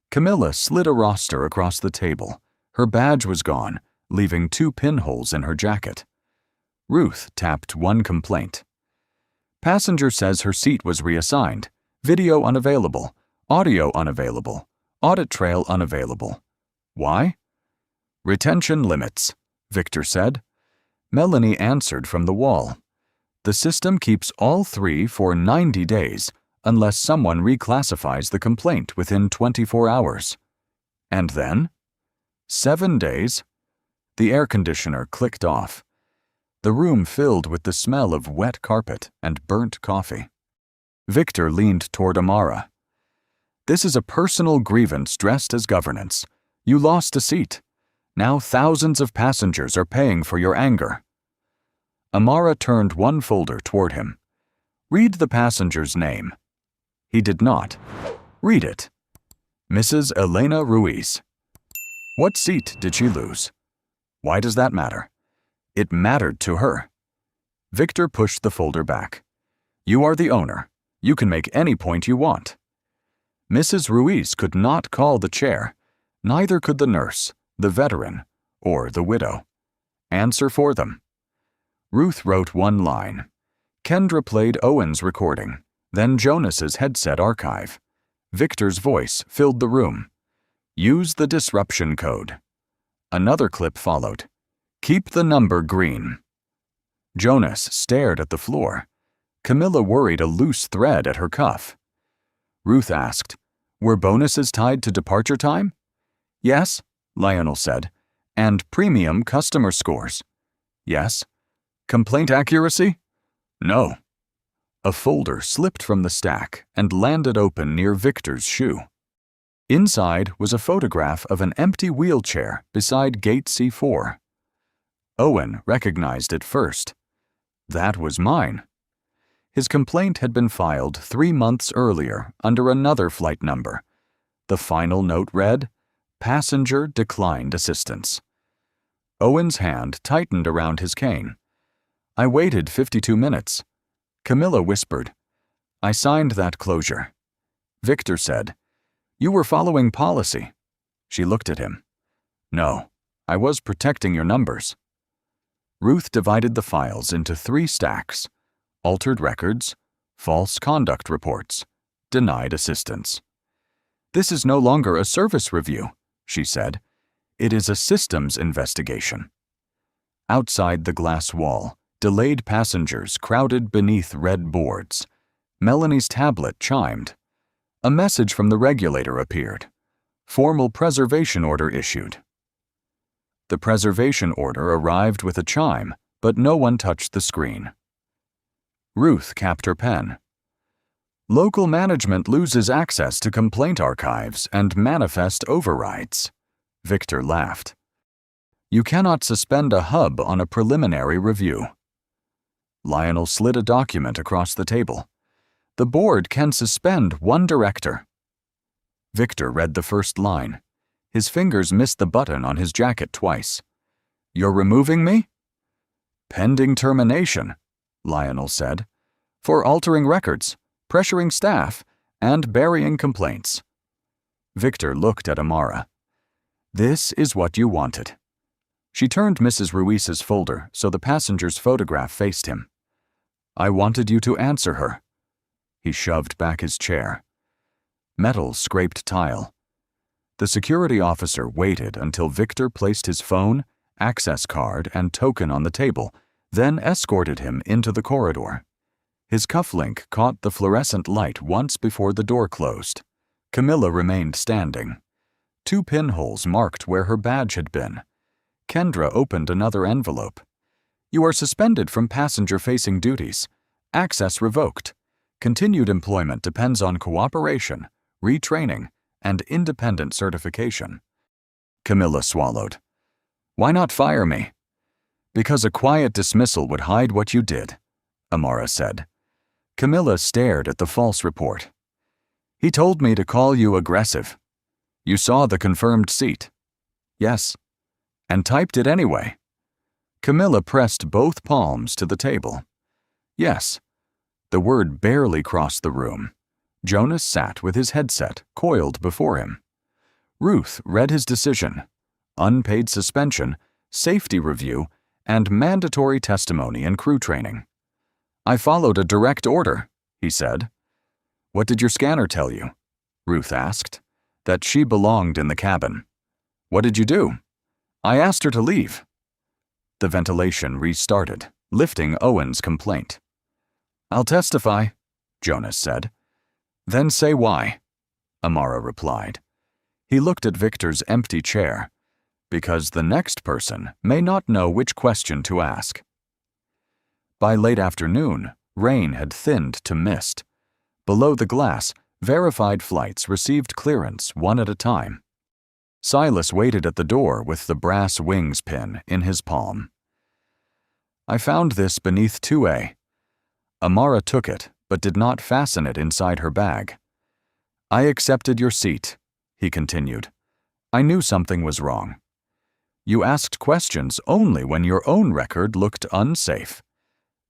Camilla slid a roster across the table. Her badge was gone, leaving 2 pinholes in her jacket. Ruth tapped one complaint. Passenger says her seat was reassigned. Video unavailable. Audio unavailable. Audit trail unavailable. Why? Retention limits, Victor said. Melanie answered from the wall. The system keeps all 3 for 90 days unless someone reclassifies the complaint within 24 hours. And then? 7 days. The air conditioner clicked off. The room filled with the smell of wet carpet and burnt coffee. Victor leaned toward Amara. This is a personal grievance dressed as governance. You lost a seat. Now thousands of passengers are paying for your anger. Amara turned one folder toward him. Read the passenger's name. He did not. Read it. Mrs. Elena Ruiz. What seat did she lose? Why does that matter? It mattered to her. Victor pushed the folder back. You are the owner. You can make any point you want. Mrs. Ruiz could not call the chair. Neither could the nurse, the veteran, or the widow. Answer for them. Ruth wrote one line. Kendra played Owen's recording, then Jonas's headset archive. Victor's voice filled the room. Use the disruption code. Another clip followed. Keep the number green. Jonas stared at the floor. Camilla worried a loose thread at her cuff. Ruth asked, Were bonuses tied to departure time? Yes, Lionel said. And premium customer scores? Yes. Complaint accuracy? No. A folder slipped from the stack and landed open near Victor's shoe. Inside was a photograph of an empty wheelchair beside gate C4. Owen recognized it first. That was mine. His complaint had been filed 3 months earlier under another flight number. The final note read, Passenger declined assistance. Owen's hand tightened around his cane. I waited 52 minutes. Camilla whispered, I signed that closure. Victor said, You were following policy. She looked at him. No, I was protecting your numbers. Ruth divided the files into 3 stacks. Altered records, false conduct reports, denied assistance. This is no longer a service review, she said. It is a systems investigation. Outside the glass wall, delayed passengers crowded beneath red boards. Melanie's tablet chimed. A message from the regulator appeared. Formal preservation order issued. The preservation order arrived with a chime, but no one touched the screen. Ruth capped her pen. Local management loses access to complaint archives and manifest overrides. Victor laughed. You cannot suspend a hub on a preliminary review. Lionel slid a document across the table. The board can suspend 1 director. Victor read the first line. His fingers missed the button on his jacket twice. You're removing me? Pending termination, Lionel said, for altering records, pressuring staff, and burying complaints. Victor looked at Amara. This is what you wanted. She turned Mrs. Ruiz's folder so the passenger's photograph faced him. I wanted you to answer her. He shoved back his chair. Metal scraped tile. The security officer waited until Victor placed his phone, access card, and token on the table, then escorted him into the corridor. His cufflink caught the fluorescent light once before the door closed. Camilla remained standing. 2 pinholes marked where her badge had been. Kendra opened another envelope. You are suspended from passenger-facing duties. Access revoked. Continued employment depends on cooperation, retraining, and independent certification. Camilla swallowed. Why not fire me? Because a quiet dismissal would hide what you did, Amara said. Camilla stared at the false report. He told me to call you aggressive. You saw the confirmed seat. Yes. And typed it anyway. Camilla pressed both palms to the table. Yes. The word barely crossed the room. Jonas sat with his headset coiled before him. Ruth read his decision. Unpaid suspension, safety review, and mandatory testimony and crew training. I followed a direct order, he said. What did your scanner tell you? Ruth asked. That she belonged in the cabin. What did you do? I asked her to leave. The ventilation restarted, lifting Owen's complaint. I'll testify, Jonas said. Then say why, Amara replied. He looked at Victor's empty chair, because the next person may not know which question to ask. By late afternoon, rain had thinned to mist. Below the glass, verified flights received clearance one at a time. Silas waited at the door with the brass wings pin in his palm. I found this beneath 2A. Amara took it, but did not fasten it inside her bag. "I accepted your seat," he continued. "I knew something was wrong. You asked questions only when your own record looked unsafe."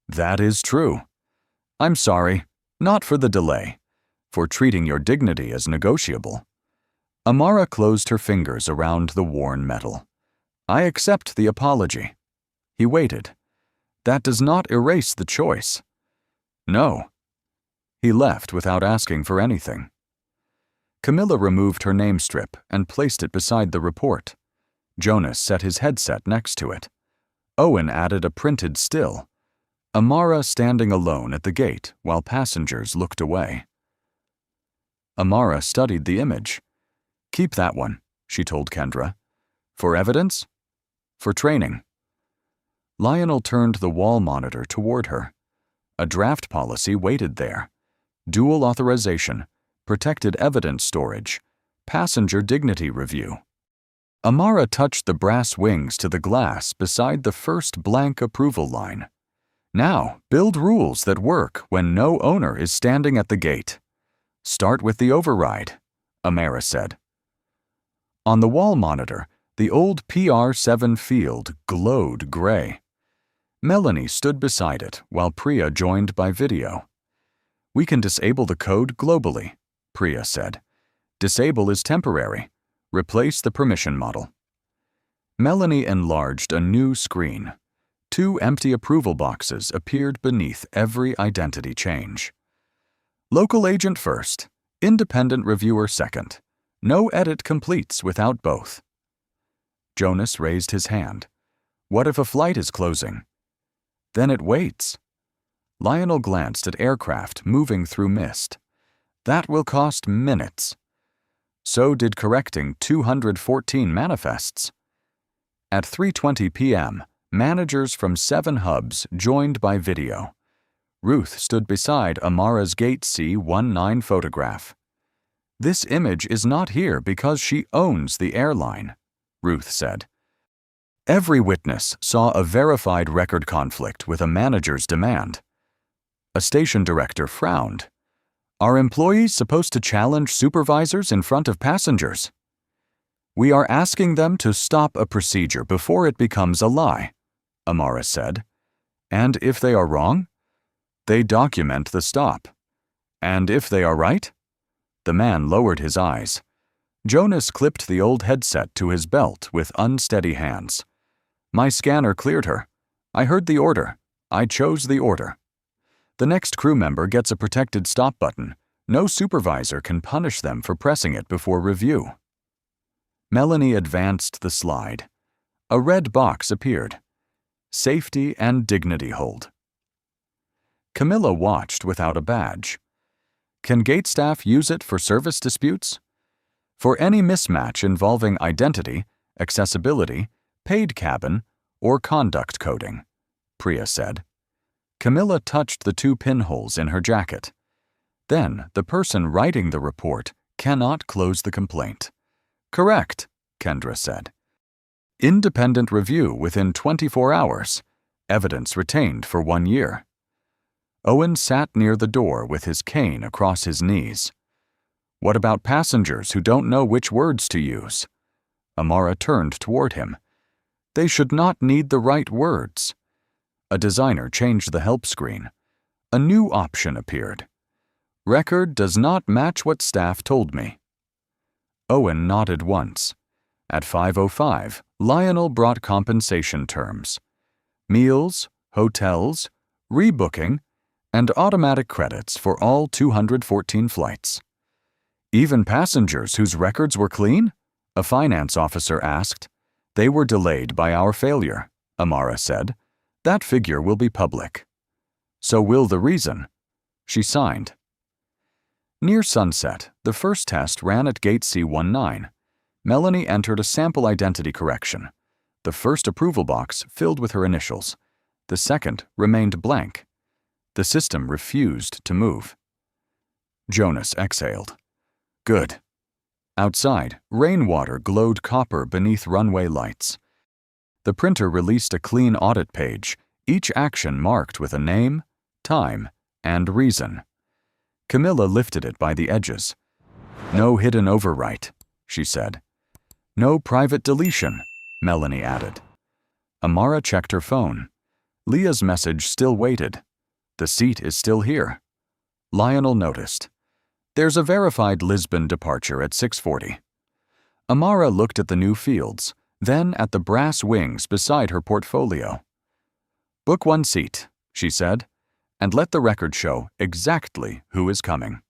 "That is true. I'm sorry, not for the delay, for treating your dignity as negotiable." Amara closed her fingers around the worn metal. "I accept the apology." He waited. "That does not erase the choice." "No." He left without asking for anything. Camilla removed her name strip and placed it beside the report. Jonas set his headset next to it. Owen added a printed still. Amara standing alone at the gate while passengers looked away. Amara studied the image. "Keep that one," she told Kendra. "For evidence? For training." Lionel turned the wall monitor toward her. A draft policy waited there. Dual authorization, protected evidence storage, passenger dignity review. Amara touched the brass wings to the glass beside the first blank approval line. "Now, build rules that work when no owner is standing at the gate. Start with the override," Amara said. On the wall monitor, the old PR7 field glowed gray. Melanie stood beside it while Priya joined by video. "We can disable the code globally," Priya said. "Disable is temporary. Replace the permission model." Melanie enlarged a new screen. 2 empty approval boxes appeared beneath every identity change. "Local agent first, independent reviewer second. No edit completes without both." Jonas raised his hand. "What if a flight is closing?" "Then it waits." Lionel glanced at aircraft moving through mist. "That will cost minutes." So did correcting 214 manifests. At 3:20 p.m., managers from 7 hubs joined by video. Ruth stood beside Amara's Gate C-19 photograph. "This image is not here because she owns the airline," Ruth said. Every witness saw a verified record conflict with a manager's demand. A station director frowned. "Are employees supposed to challenge supervisors in front of passengers?" "We are asking them to stop a procedure before it becomes a lie," Amara said. "And if they are wrong? They document the stop. And if they are right?" The man lowered his eyes. Jonas clipped the old headset to his belt with unsteady hands. "My scanner cleared her. I heard the order. I chose the order. The next crew member gets a protected stop button. No supervisor can punish them for pressing it before review." Melanie advanced the slide. A red box appeared. Safety and dignity hold. Camilla watched without a badge. "Can gate staff use it for service disputes?" "For any mismatch involving identity, accessibility, paid cabin, or conduct coding," Priya said. Camilla touched the 2 pinholes in her jacket. "Then the person writing the report cannot close the complaint." "Correct," Kendra said. "Independent review within 24 hours. Evidence retained for 1 year." Owen sat near the door with his cane across his knees. "What about passengers who don't know which words to use?" Amara turned toward him. "They should not need the right words." A designer changed the help screen. A new option appeared. "Record does not match what staff told me." Owen nodded once. At 5:05, Lionel brought compensation terms. Meals, hotels, rebooking, and automatic credits for all 214 flights. "Even passengers whose records were clean?" a finance officer asked. "They were delayed by our failure," Amara said. "That figure will be public." "So will the reason." She signed. Near sunset, the first test ran at Gate C-19. Melanie entered a sample identity correction. The first approval box filled with her initials. The second remained blank. The system refused to move. Jonas exhaled. "Good." Outside, rainwater glowed copper beneath runway lights. The printer released a clean audit page, each action marked with a name, time, and reason. Camilla lifted it by the edges. "No hidden overwrite," she said. "No private deletion," Melanie added. Amara checked her phone. Leah's message still waited. "The seat is still here." Lionel noticed. "There's a verified Lisbon departure at 6:40. Amara looked at the new fields, then at the brass wings beside her portfolio. "Book one seat," she said, "and let the record show exactly who is coming."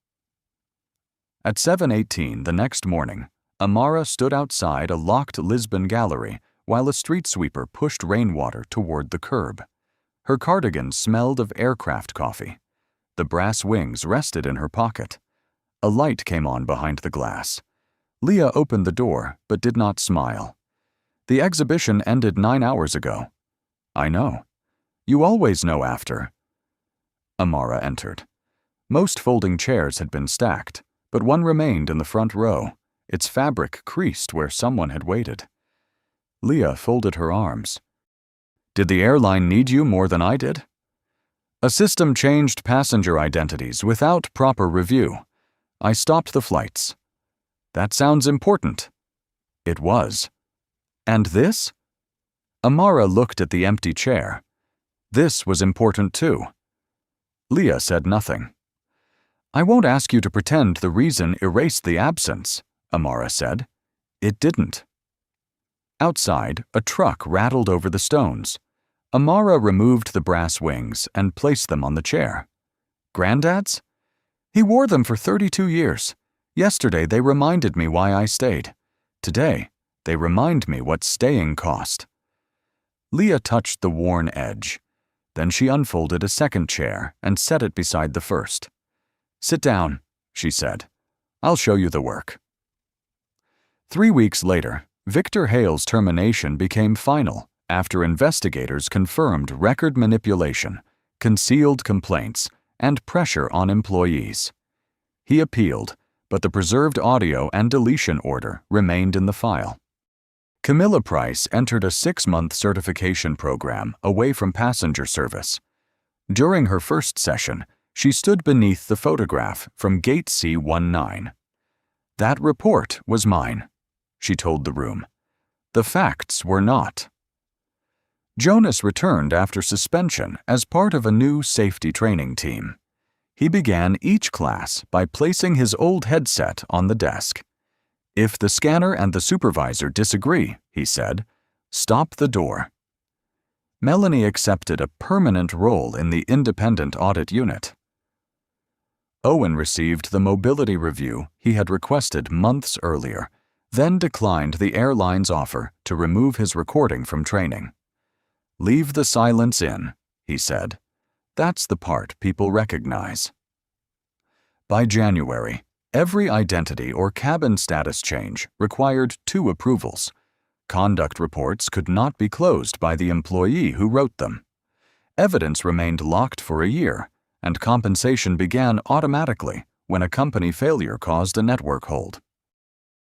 At 7:18 the next morning, Amara stood outside a locked Lisbon gallery while a street sweeper pushed rainwater toward the curb. Her cardigan smelled of aircraft coffee. The brass wings rested in her pocket. A light came on behind the glass. Leah opened the door, but did not smile. "The exhibition ended 9 hours ago." "I know. You always know after." Amara entered. Most folding chairs had been stacked, but one remained in the front row, its fabric creased where someone had waited. Leah folded her arms. "Did the airline need you more than I did?" "A system changed passenger identities without proper review. I stopped the flights." "That sounds important." It was. "And this?" Amara looked at the empty chair. This was important too. Leah said nothing. "I won't ask you to pretend the reason erased the absence," Amara said. It didn't. Outside, a truck rattled over the stones. Amara removed the brass wings and placed them on the chair. "Granddad's?" "He wore them for 32 years. Yesterday they reminded me why I stayed. Today, they remind me what staying cost." Leah touched the worn edge. Then she unfolded a second chair and set it beside the first. "Sit down," she said. "I'll show you the work." 3 weeks later, Victor Hale's termination became final after investigators confirmed record manipulation, concealed complaints, and pressure on employees. He appealed, but the preserved audio and deletion order remained in the file. Camilla Price entered a 6-month certification program away from passenger service. During her first session, she stood beneath the photograph from Gate C19. "That report was mine," she told the room. "The facts were not." Jonas returned after suspension as part of a new safety training team. He began each class by placing his old headset on the desk. "If the scanner and the supervisor disagree," he said, "stop the door." Melanie accepted a permanent role in the independent audit unit. Owen received the mobility review he had requested months earlier, then declined the airline's offer to remove his recording from training. "Leave the silence in," he said. "That's the part people recognize." By January, every identity or cabin status change required 2 approvals. Conduct reports could not be closed by the employee who wrote them. Evidence remained locked for a year, and compensation began automatically when a company failure caused a network hold.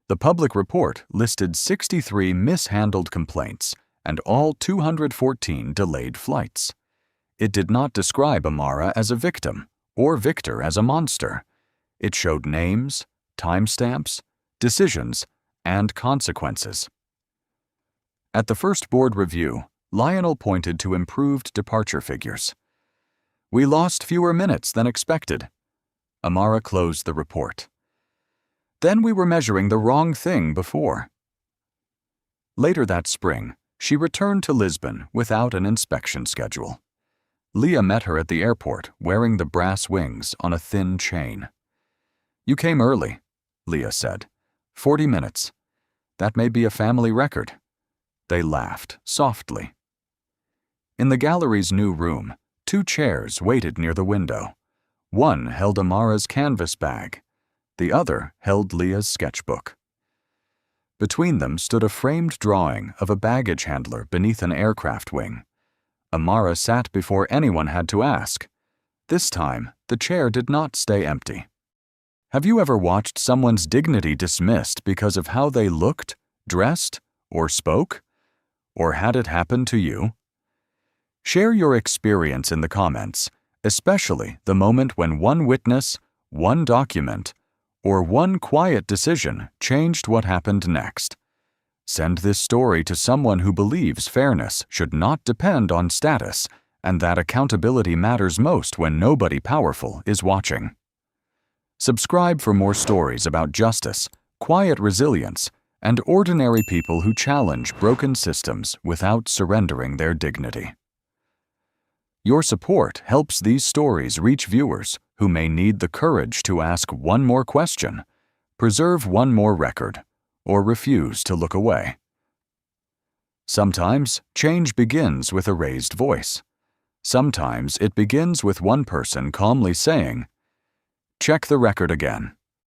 The public report listed 63 mishandled complaints and all 214 delayed flights. It did not describe Amara as a victim or Victor as a monster. It showed names, timestamps, decisions, and consequences. At the first board review, Lionel pointed to improved departure figures. "We lost fewer minutes than expected." Amara closed the report. "Then we were measuring the wrong thing before." Later that spring, she returned to Lisbon without an inspection schedule. Leah met her at the airport wearing the brass wings on a thin chain. "You came early," Leah said. 40 minutes. That may be a family record." They laughed softly. In the gallery's new room, 2 chairs waited near the window. One held Amara's canvas bag. The other held Leah's sketchbook. Between them stood a framed drawing of a baggage handler beneath an aircraft wing. Amara sat before anyone had to ask. This time, the chair did not stay empty. Have you ever watched someone's dignity dismissed because of how they looked, dressed, or spoke? Or had it happen to you? Share your experience in the comments, especially the moment when one witness, one document, or one quiet decision changed what happened next. Send this story to someone who believes fairness should not depend on status and that accountability matters most when nobody powerful is watching. Subscribe for more stories about justice, quiet resilience, and ordinary people who challenge broken systems without surrendering their dignity. Your support helps these stories reach viewers who may need the courage to ask one more question, preserve one more record, or refuse to look away. Sometimes change begins with a raised voice. Sometimes it begins with one person calmly saying, "Check the record again."